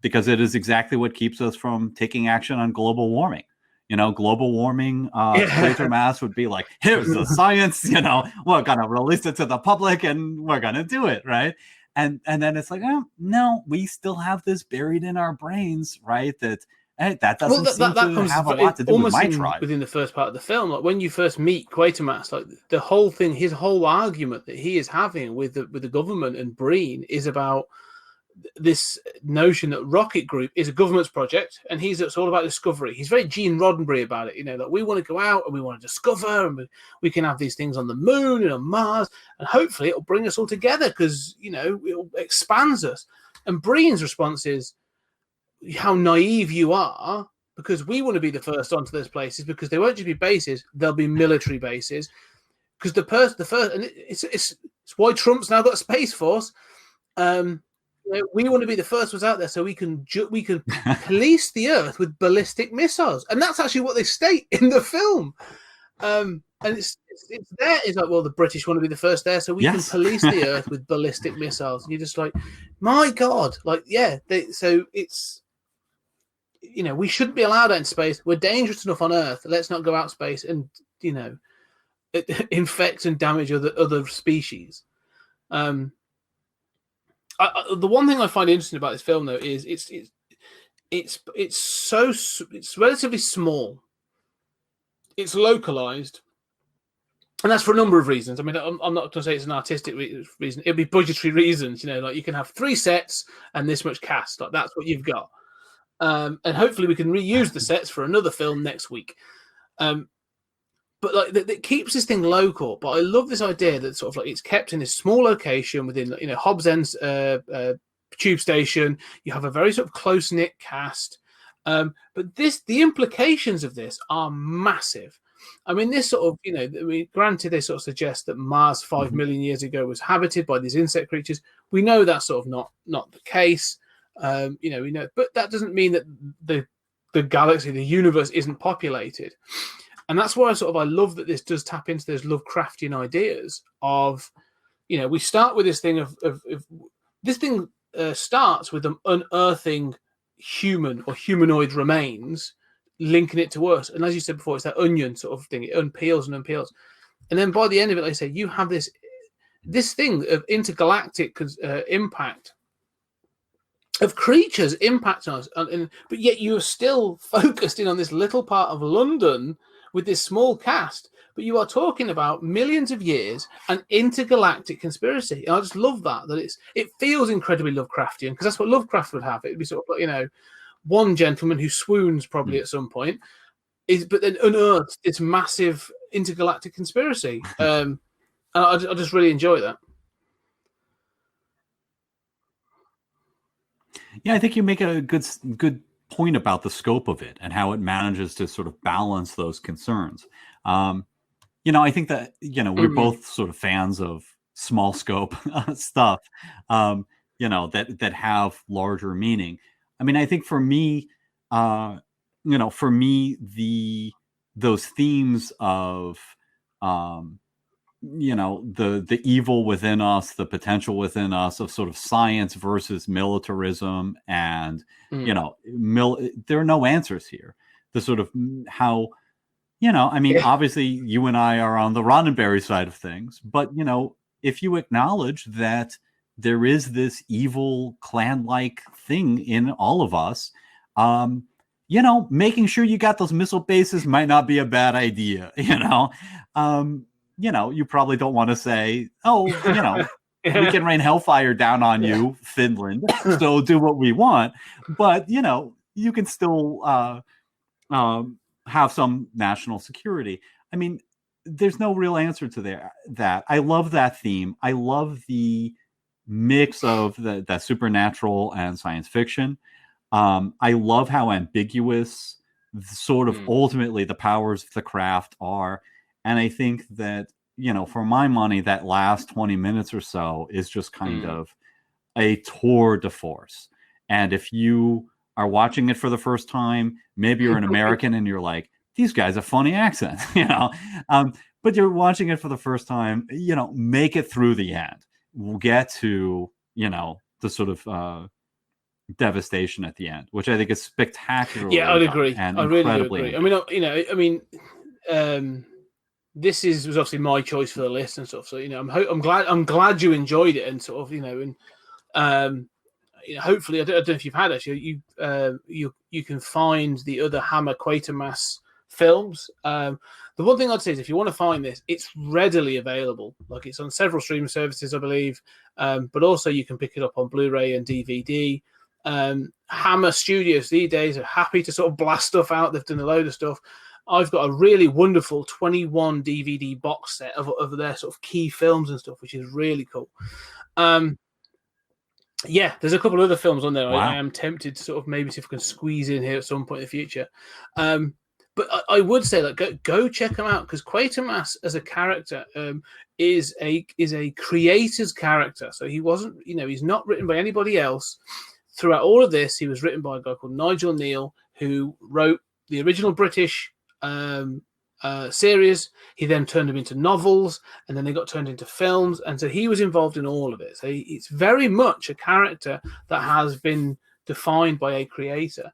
Because it is exactly what keeps us from taking action on global warming. Global warming, Quatermass would be like, here's the science, we're going to release it to the public and we're going to do it, right? And then it's like, oh, no, we still have this buried in our brains, right? That doesn't seem to have a lot to do with my tribe. Within the first part of the film, like when you first meet Quatermass, like the whole thing, his whole argument that he is having with the government and Breen is about this notion that Rocket Group is a government's project, and it's all about discovery. He's very Gene Roddenberry about it, that we want to go out and we want to discover, and we can have these things on the moon and on Mars, and hopefully it'll bring us all together because it expands us. And Breen's response is, how naive you are, because we want to be the first onto those places, because they won't just be bases, they'll be military bases. Because the first, and it's why Trump's now got a Space Force. We want to be the first ones out there, so we can police the Earth with ballistic missiles, and that's actually what they state in the film. And it's there. It's like, well, the British want to be the first there, so we can police the Earth with ballistic missiles. And you're just like, my God, like, so it's, we shouldn't be allowed out in space. We're dangerous enough on Earth. Let's not go out space and infect and damage other species. The one thing I find interesting about this film, though, is it's relatively small. It's localized, and that's for a number of reasons. I mean, I'm not going to say it's an artistic reason. It'll be budgetary reasons. Like you can have 3 sets and this much cast. Like that's what you've got, and hopefully we can reuse the sets for another film next week. But like that keeps this thing local. But I love this idea that sort of like it's kept in this small location within, Hobbs End's tube station. You have a very sort of close knit cast. But the implications of this are massive. I mean, this sort of, granted, they sort of suggest that Mars 5 million years ago was habited by these insect creatures. We know that's sort of not the case. We know, but that doesn't mean that the galaxy, the universe, isn't populated. And that's why I love that this does tap into those Lovecraftian ideas of, we start with this thing of this thing starts with them unearthing human or humanoid remains, linking it to us. And as you said before, it's that onion sort of thing. It unpeels and unpeels. And then by the end of it, like I say, you have this thing of intergalactic impact of creatures impacting us. But yet you're still focused in on this little part of London with this small cast, but you are talking about millions of years and intergalactic conspiracy. And I just love that it feels incredibly Lovecraftian, because that's what Lovecraft would have. It'd be sort of like, one gentleman who swoons probably at some point but then unearths this massive intergalactic conspiracy. And I just really enjoy that. Yeah, I think you make a good point about the scope of it and how it manages to sort of balance those concerns. I think that, we're both sort of fans of small scope stuff, that have larger meaning. I mean, I think for me, those themes of, the evil within us, the potential within us of sort of science versus militarism, and there are no answers here. The sort of how, obviously you and I are on the Roddenberry side of things, but if you acknowledge that there is this evil clan-like thing in all of us, making sure you got those missile bases might not be a bad idea. You probably don't want to say, we can rain hellfire down on you, Finland. So do what we want, but you can still have some national security. I mean, there's no real answer to that. I love that theme. I love the mix of that supernatural and science fiction. I love how ambiguous sort of ultimately the powers of the craft are. And I think that, for my money, that last 20 minutes or so is just kind of a tour de force. And if you are watching it for the first time, maybe you're an American and you're like, these guys have funny accents, but you're watching it for the first time, make it through the end. We'll get to, the sort of devastation at the end, which I think is spectacular. Yeah, I'd agree. I really do agree. I mean, this was obviously my choice for the list and stuff. So, I'm glad you enjoyed it and sort of, and hopefully, I don't know if you've had actually, you can find the other Hammer Quatermass films. The one thing I'd say is if you want to find this, it's readily available. Like it's on several streaming services, I believe, but also you can pick it up on Blu-ray and DVD. Hammer Studios these days are happy to sort of blast stuff out. They've done a load of stuff. I've got a really wonderful 21 DVD box set of their sort of key films and stuff, which is really cool. Yeah, there's a couple of other films on there. Wow. I am tempted to sort of maybe see if I can squeeze in here at some point in the future. But I would say that go check him out, because Quatermass as a character is a creator's character. So he wasn't, he's not written by anybody else. Throughout all of this, he was written by a guy called Nigel Neal, who wrote the original British series. He then turned them into novels, and then they got turned into films. And so he was involved in all of it. So it's very much a character that has been defined by a creator.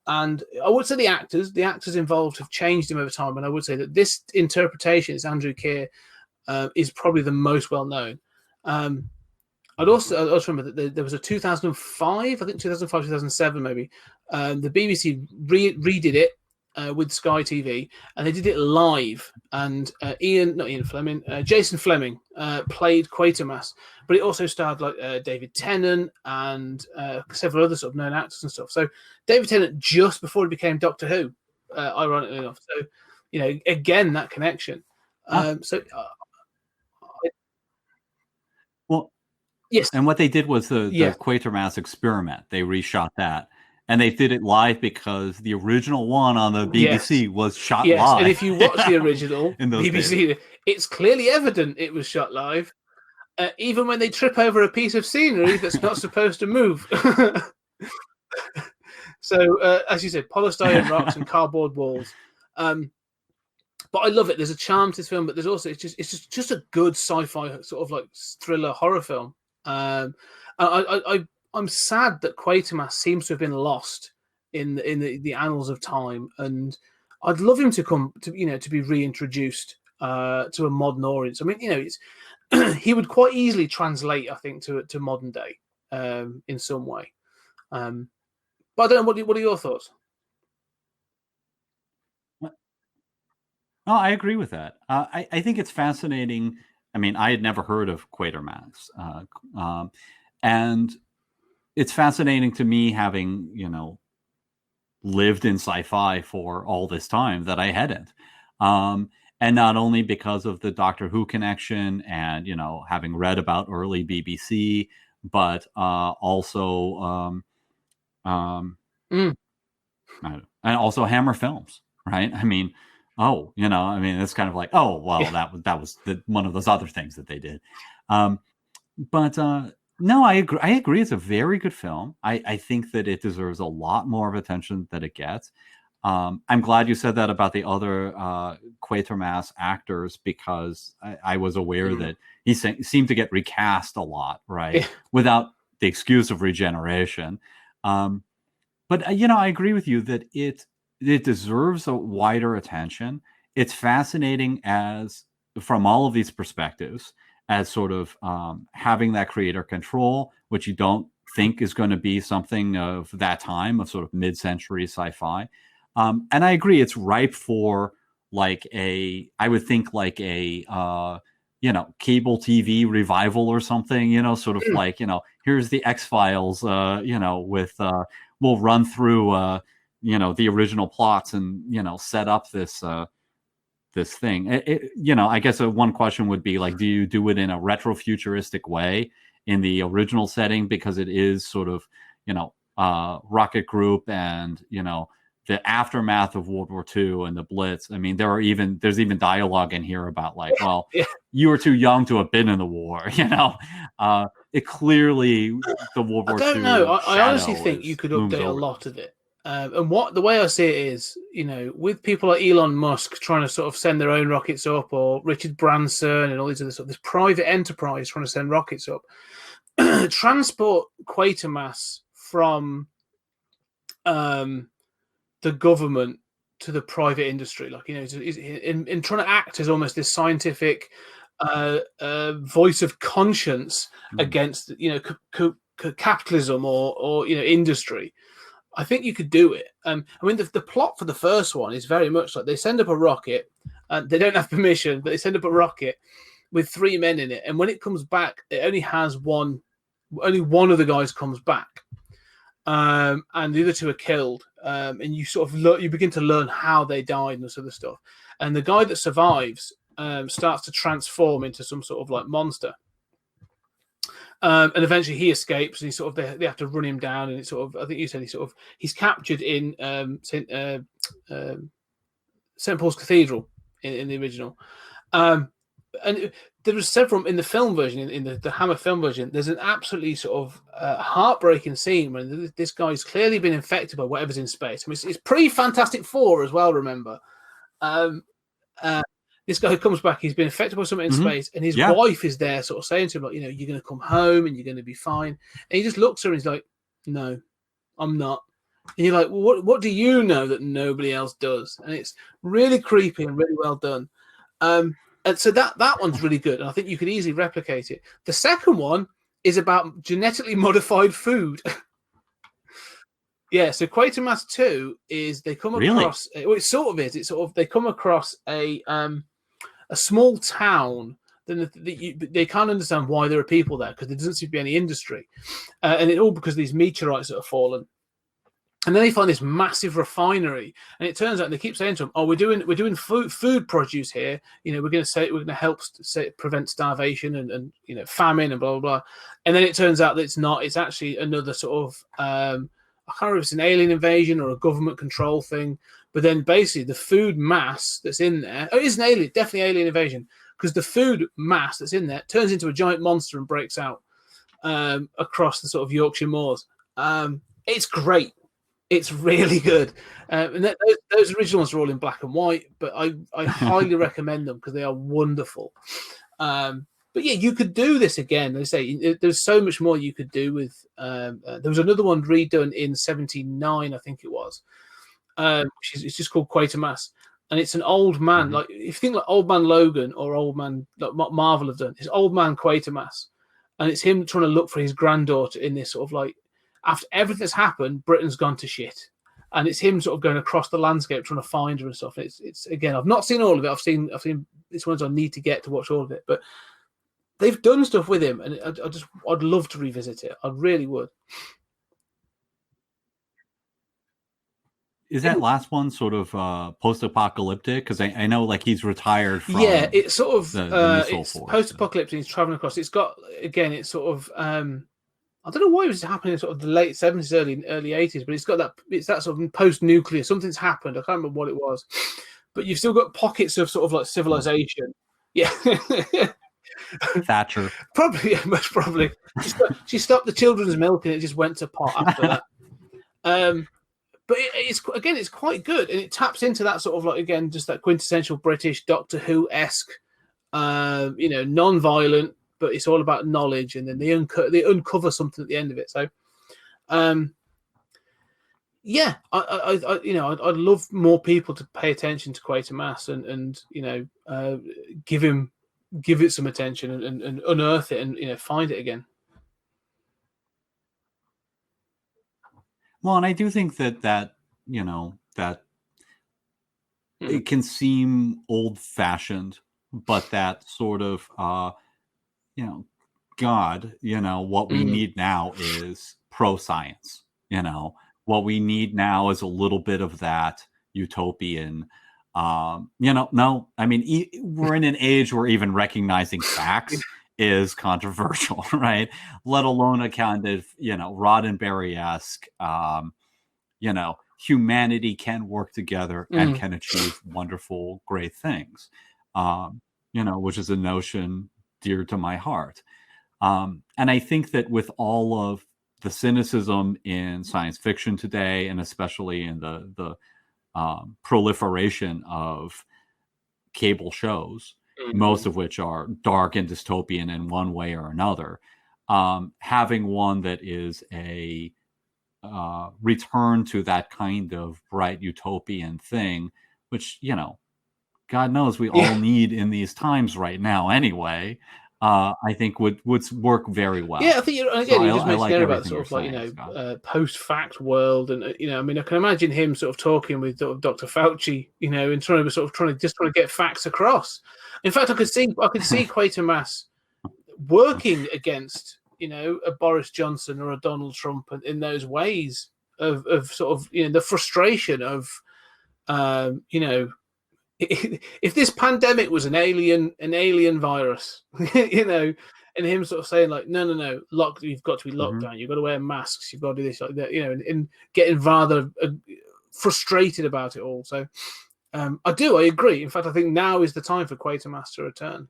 And I would say the actors involved have changed him over time. And I would say that this interpretation, it's Andrew Keir, is probably the most well known. I'd also remember that there was a 2005, 2007 maybe. The BBC redid it with Sky TV, and they did it live. And Jason Fleming played Quatermass, but it also starred like David Tennant and several other sort of known actors and stuff. So David Tennant just before he became Doctor Who, ironically enough. So again, that connection. Yes. And what they did was the Quatermass experiment. They reshot that. And they did it live because the original one on the BBC was shot live. And if you watch the original BBC, it's clearly evident it was shot live, even when they trip over a piece of scenery that's not supposed to move. So, as you said, polystyrene rocks and cardboard walls. But I love it. There's a charm to this film, but there's also it's just a good sci-fi sort of like thriller horror film. I'm sad that Quatermass seems to have been lost in the annals of time, and I'd love him to come to to be reintroduced to a modern audience. I mean, it's he would quite easily translate, I think, to modern day in some way. But I don't know. What are your thoughts? No, I agree with that. I think it's fascinating. I mean, I had never heard of Quatermass, and it's fascinating to me, having lived in sci-fi for all this time, that I hadn't. And not only because of the Doctor Who connection and having read about early BBC, but also and also Hammer films, right? I mean, it's kind of like, that was one of those other things that they did. No, I agree. I agree. It's a very good film. I think that it deserves a lot more of attention than it gets. I'm glad you said that about the other Quatermass actors, because I was aware that he seemed to get recast a lot, right? Without the excuse of regeneration. But I agree with you that it deserves a wider attention. It's fascinating from all of these perspectives, as sort of having that creator control, which you don't think is going to be something of that time, of sort of mid-century sci-fi. And I agree, it's ripe for I would think cable TV revival or something, sort of like, here's the X-Files, with, we'll run through, the original plots and, set up this thing. I guess one question would be like, do you do it in a retro-futuristic way in the original setting because it is sort of, rocket group and, the aftermath of World War II and the Blitz. I mean, there's even dialogue in here about like, well, you were too young to have been in the war, it clearly the World War II. I don't know. I honestly think you could update a lot of it. And the way I see it is, with people like Elon Musk trying to sort of send their own rockets up, or Richard Branson and all these other stuff, this private enterprise trying to send rockets up, transport Quatermass from the government to the private industry, like in trying to act as almost this scientific voice of conscience against capitalism or industry. I think you could do it. I mean, the plot for the first one is very much like they send up a rocket, and they don't have permission, but they send up a rocket with 3 men in it, and when it comes back, it only has one. Only one of the guys comes back, and the other 2 are killed. And you sort of you begin to learn how they died and this other stuff. And the guy that survives starts to transform into some sort of like monster. And eventually he escapes, and he sort of they have to run him down. And it's sort of, I think you said he's captured in St. Paul's Cathedral in the original. And there was several in the film version, in the Hammer film version. There's an absolutely sort of heartbreaking scene when this guy's clearly been infected by whatever's in space. I mean, it's pre-Fantastic Four as well, remember. This guy who comes back, he's been infected by something in space, and his wife is there sort of saying to him, like, you're going to come home and you're going to be fine. And he just looks at her and he's like, no, I'm not. And you're like, well, what do you know that nobody else does? And it's really creepy and really well done. And so that one's really good, and I think you could easily replicate it. The second one is about genetically modified food. So Quatermass 2 is they come across. Well, it sort of is. It's sort of they come across a small town. Then they can't understand why there are people there because there doesn't seem to be any industry, and it's all because of these meteorites that have fallen. And then they find this massive refinery, and it turns out, and they keep saying to them, "Oh, we're doing food produce here. We're going to help prevent starvation and famine and blah blah blah." And then it turns out that it's not. It's actually another sort of I can't remember if it's an alien invasion or a government control thing. But then basically the food mass that's in there, it is an alien, definitely alien invasion, because the food mass that's in there turns into a giant monster and breaks out across the sort of Yorkshire moors. It's great. It's really good. And those originals are all in black and white, but I highly recommend them because they are wonderful. But yeah, you could do this again. They say there's so much more you could do with. There was another one redone in '79, I think it was. It's just called Quatermass, and it's an old man. Like if you think like Old Man Logan or Old Man, like what Marvel have done, it's Old Man Quatermass, and it's him trying to look for his granddaughter in this sort of like. After everything that's happened, Britain's gone to shit, and it's him sort of going across the landscape trying to find her and stuff. It's again, I've not seen all of it. I've seen it's ones I need to get to watch all of it, but they've done stuff with him, and I'd love to revisit it. I really would. Is that last one sort of post-apocalyptic? Because I know like he's retired from. Yeah, it's sort of it's post-apocalyptic. He's traveling across. It's got again. It's sort of. I don't know why it was happening in sort of the late 70s, early 80s, but it's that sort of post-nuclear. Something's happened. I can't remember what it was, but you've still got pockets of sort of like civilization. Yeah. Thatcher. Probably, yeah, most probably. She stopped the children's milk and it just went to pot after that. But it's quite good, and it taps into that sort of like, again, just that quintessential British Doctor Who-esque, non-violent, but it's all about knowledge, and then they uncover something at the end of it. So, yeah, I'd love more people to pay attention to Quatermass and give it some attention and unearth it and find it again. Well, and I do think that it can seem old-fashioned but that sort of, God, what we need now is pro-science. What we need now is a little bit of that utopian, no, I mean, we're in an age where even recognizing facts is controversial, right? Let alone a kind of, Roddenberry-esque, humanity can work together and can achieve wonderful, great things, which is a notion dear to my heart. And I think that with all of the cynicism in science fiction today, and especially in the proliferation of cable shows, most of which are dark and dystopian in one way or another, having one that is a return to that kind of bright utopian thing, which, God knows we all need in these times right now anyway, I think would work very well. Yeah, I think you just mentioned there about sort of like, post-fact world, and I mean, I can imagine him sort of talking with Dr. Fauci, and trying to get facts across. In fact, I could see Quatermass working against a Boris Johnson or a Donald Trump in those ways of sort of the frustration of if this pandemic was an alien virus, and him sort of saying like, no, you've got to be locked down, you've got to wear masks, you've got to do this, like that, and getting rather frustrated about it all. So I agree. In fact, I think now is the time for Quatermass to return.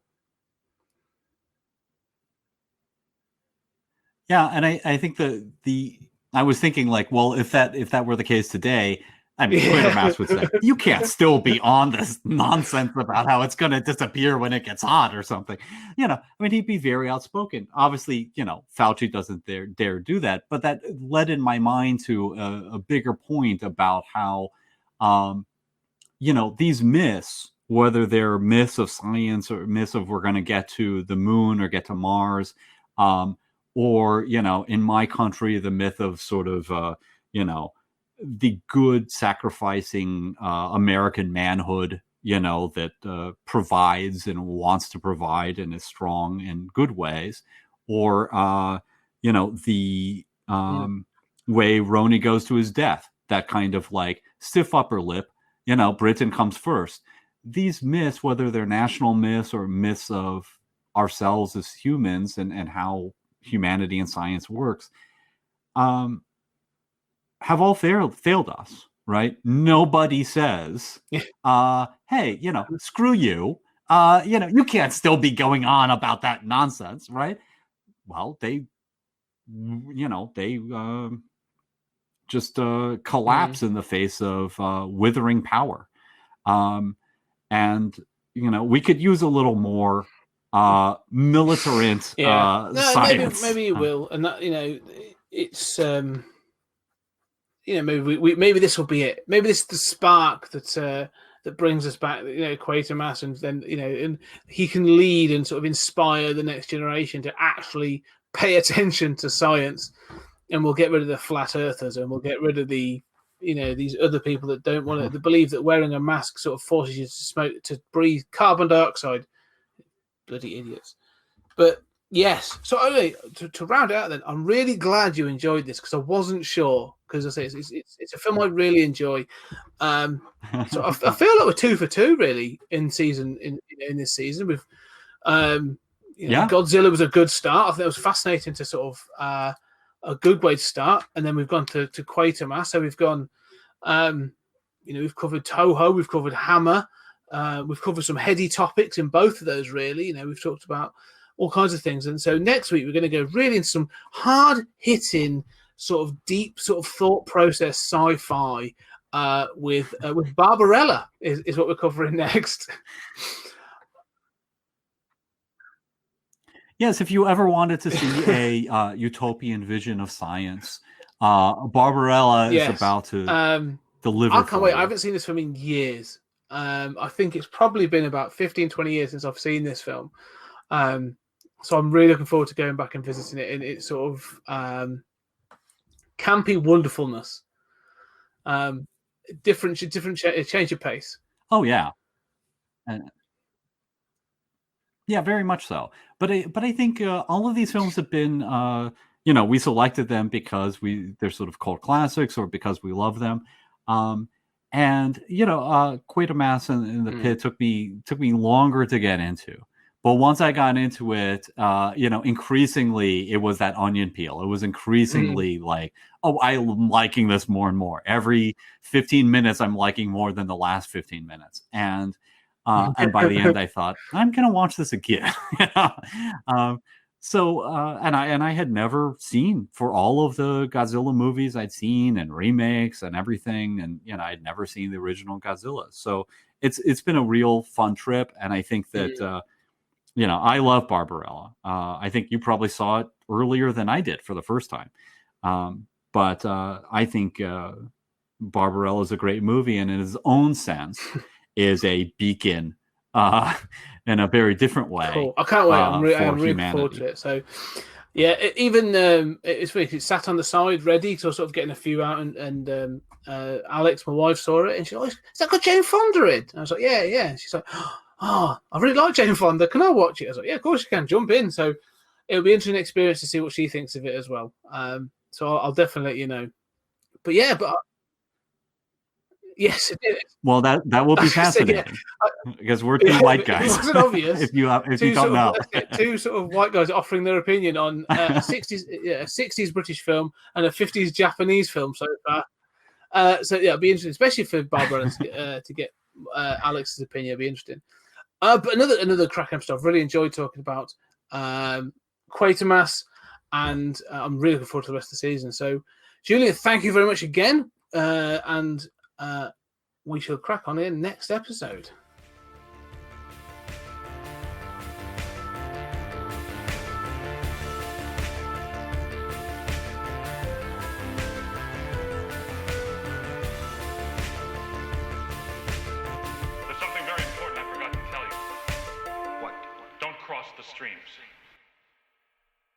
Yeah, and I think I was thinking like, well, if that were the case today, I mean, Quatermass would say, you can't still be on this nonsense about how it's going to disappear when it gets hot or something. I mean, he'd be very outspoken. Obviously, Fauci doesn't dare do that, but that led in my mind to a bigger point about how, these myths, whether they're myths of science or myths of we're going to get to the moon or get to Mars, or, in my country, the myth of sort of, the good sacrificing American manhood, that provides and wants to provide and is strong in good ways, or, the way Roni goes to his death, that kind of like stiff upper lip, Britain comes first. These myths, whether they're national myths or myths of ourselves as humans and how humanity and science works, have all failed us, right? Nobody says, hey, screw you. You can't still be going on about that nonsense, right? Well, they just collapse in the face of withering power. And, we could use a little more militarant science. Maybe it will. And that, it's... maybe this will be it. Maybe this is the spark that brings us back. Quatermass, and then and he can lead and sort of inspire the next generation to actually pay attention to science, and we'll get rid of the flat earthers, and we'll get rid of the these other people that don't want to believe that wearing a mask sort of forces you to breathe carbon dioxide. Bloody idiots! But yes, so anyway, to round out, then I'm really glad you enjoyed this, because I wasn't sure. Because I say it's a film I really enjoy, so I feel like we're 2 for 2 really in this season. With Godzilla was a good start. I think it was fascinating to sort of a good way to start, and then we've gone to Quatermass. So we've gone, we've covered Toho, we've covered Hammer, we've covered some heady topics in both of those. Really, we've talked about all kinds of things, and so next week we're going to go really into some hard hitting, sort of deep, sort of thought process sci-fi with Barbarella is what we're covering next. Yes, if you ever wanted to see a utopian vision of science, Barbarella is about to deliver. I can't wait. I haven't seen this film in years. I think it's probably been about 15, 20 years since I've seen this film. So I'm really looking forward to going back and visiting it in its sort of campy wonderfulness, different change of pace. Oh yeah, Yeah, very much so. But I think all of these films have been, we selected them because they're sort of cult classics or because we love them. And Quatermass and the Pit took me longer to get into. But once I got into it, increasingly it was that onion peel. It was increasingly like, oh, I'm liking this more and more. Every 15 minutes, I'm liking more than the last 15 minutes. And by the end, I thought, I'm going to watch this again. And I had never seen, for all of the Godzilla movies I'd seen and remakes and everything, and I'd never seen the original Godzilla. So it's been a real fun trip, and I think that I love Barbarella. I think you probably saw it earlier than I did for the first time, but I think Barbarella is a great movie, and in its own sense, is a beacon in a very different way. Cool. I can't wait. I'm really looking forward to it. So, yeah, it's funny. It sat on the side, ready to sort of getting a few out, and Alex, my wife, saw it, and she's like, "Is that got Jane Fonda in?" And I was like, "Yeah, yeah." And she's like, "Oh, I really like Jane Fonda. Can I watch it?" I was like, "Yeah, of course you can. Jump in." So it'll be an interesting experience to see what she thinks of it as well. So I'll definitely let you know. But yeah, yes, it is. Well, that will be fascinating because we're two white guys. It wasn't obvious. if you don't know, two sort of white guys offering their opinion on a 60s British film and a 50s Japanese film so far. So yeah, it'll be interesting, especially for Barbara to get Alex's opinion. It'll be interesting. But another cracking episode I've really enjoyed talking about Quatermass, and I'm really looking forward to the rest of the season. So, Julian, thank you very much again, and we shall crack on in next episode.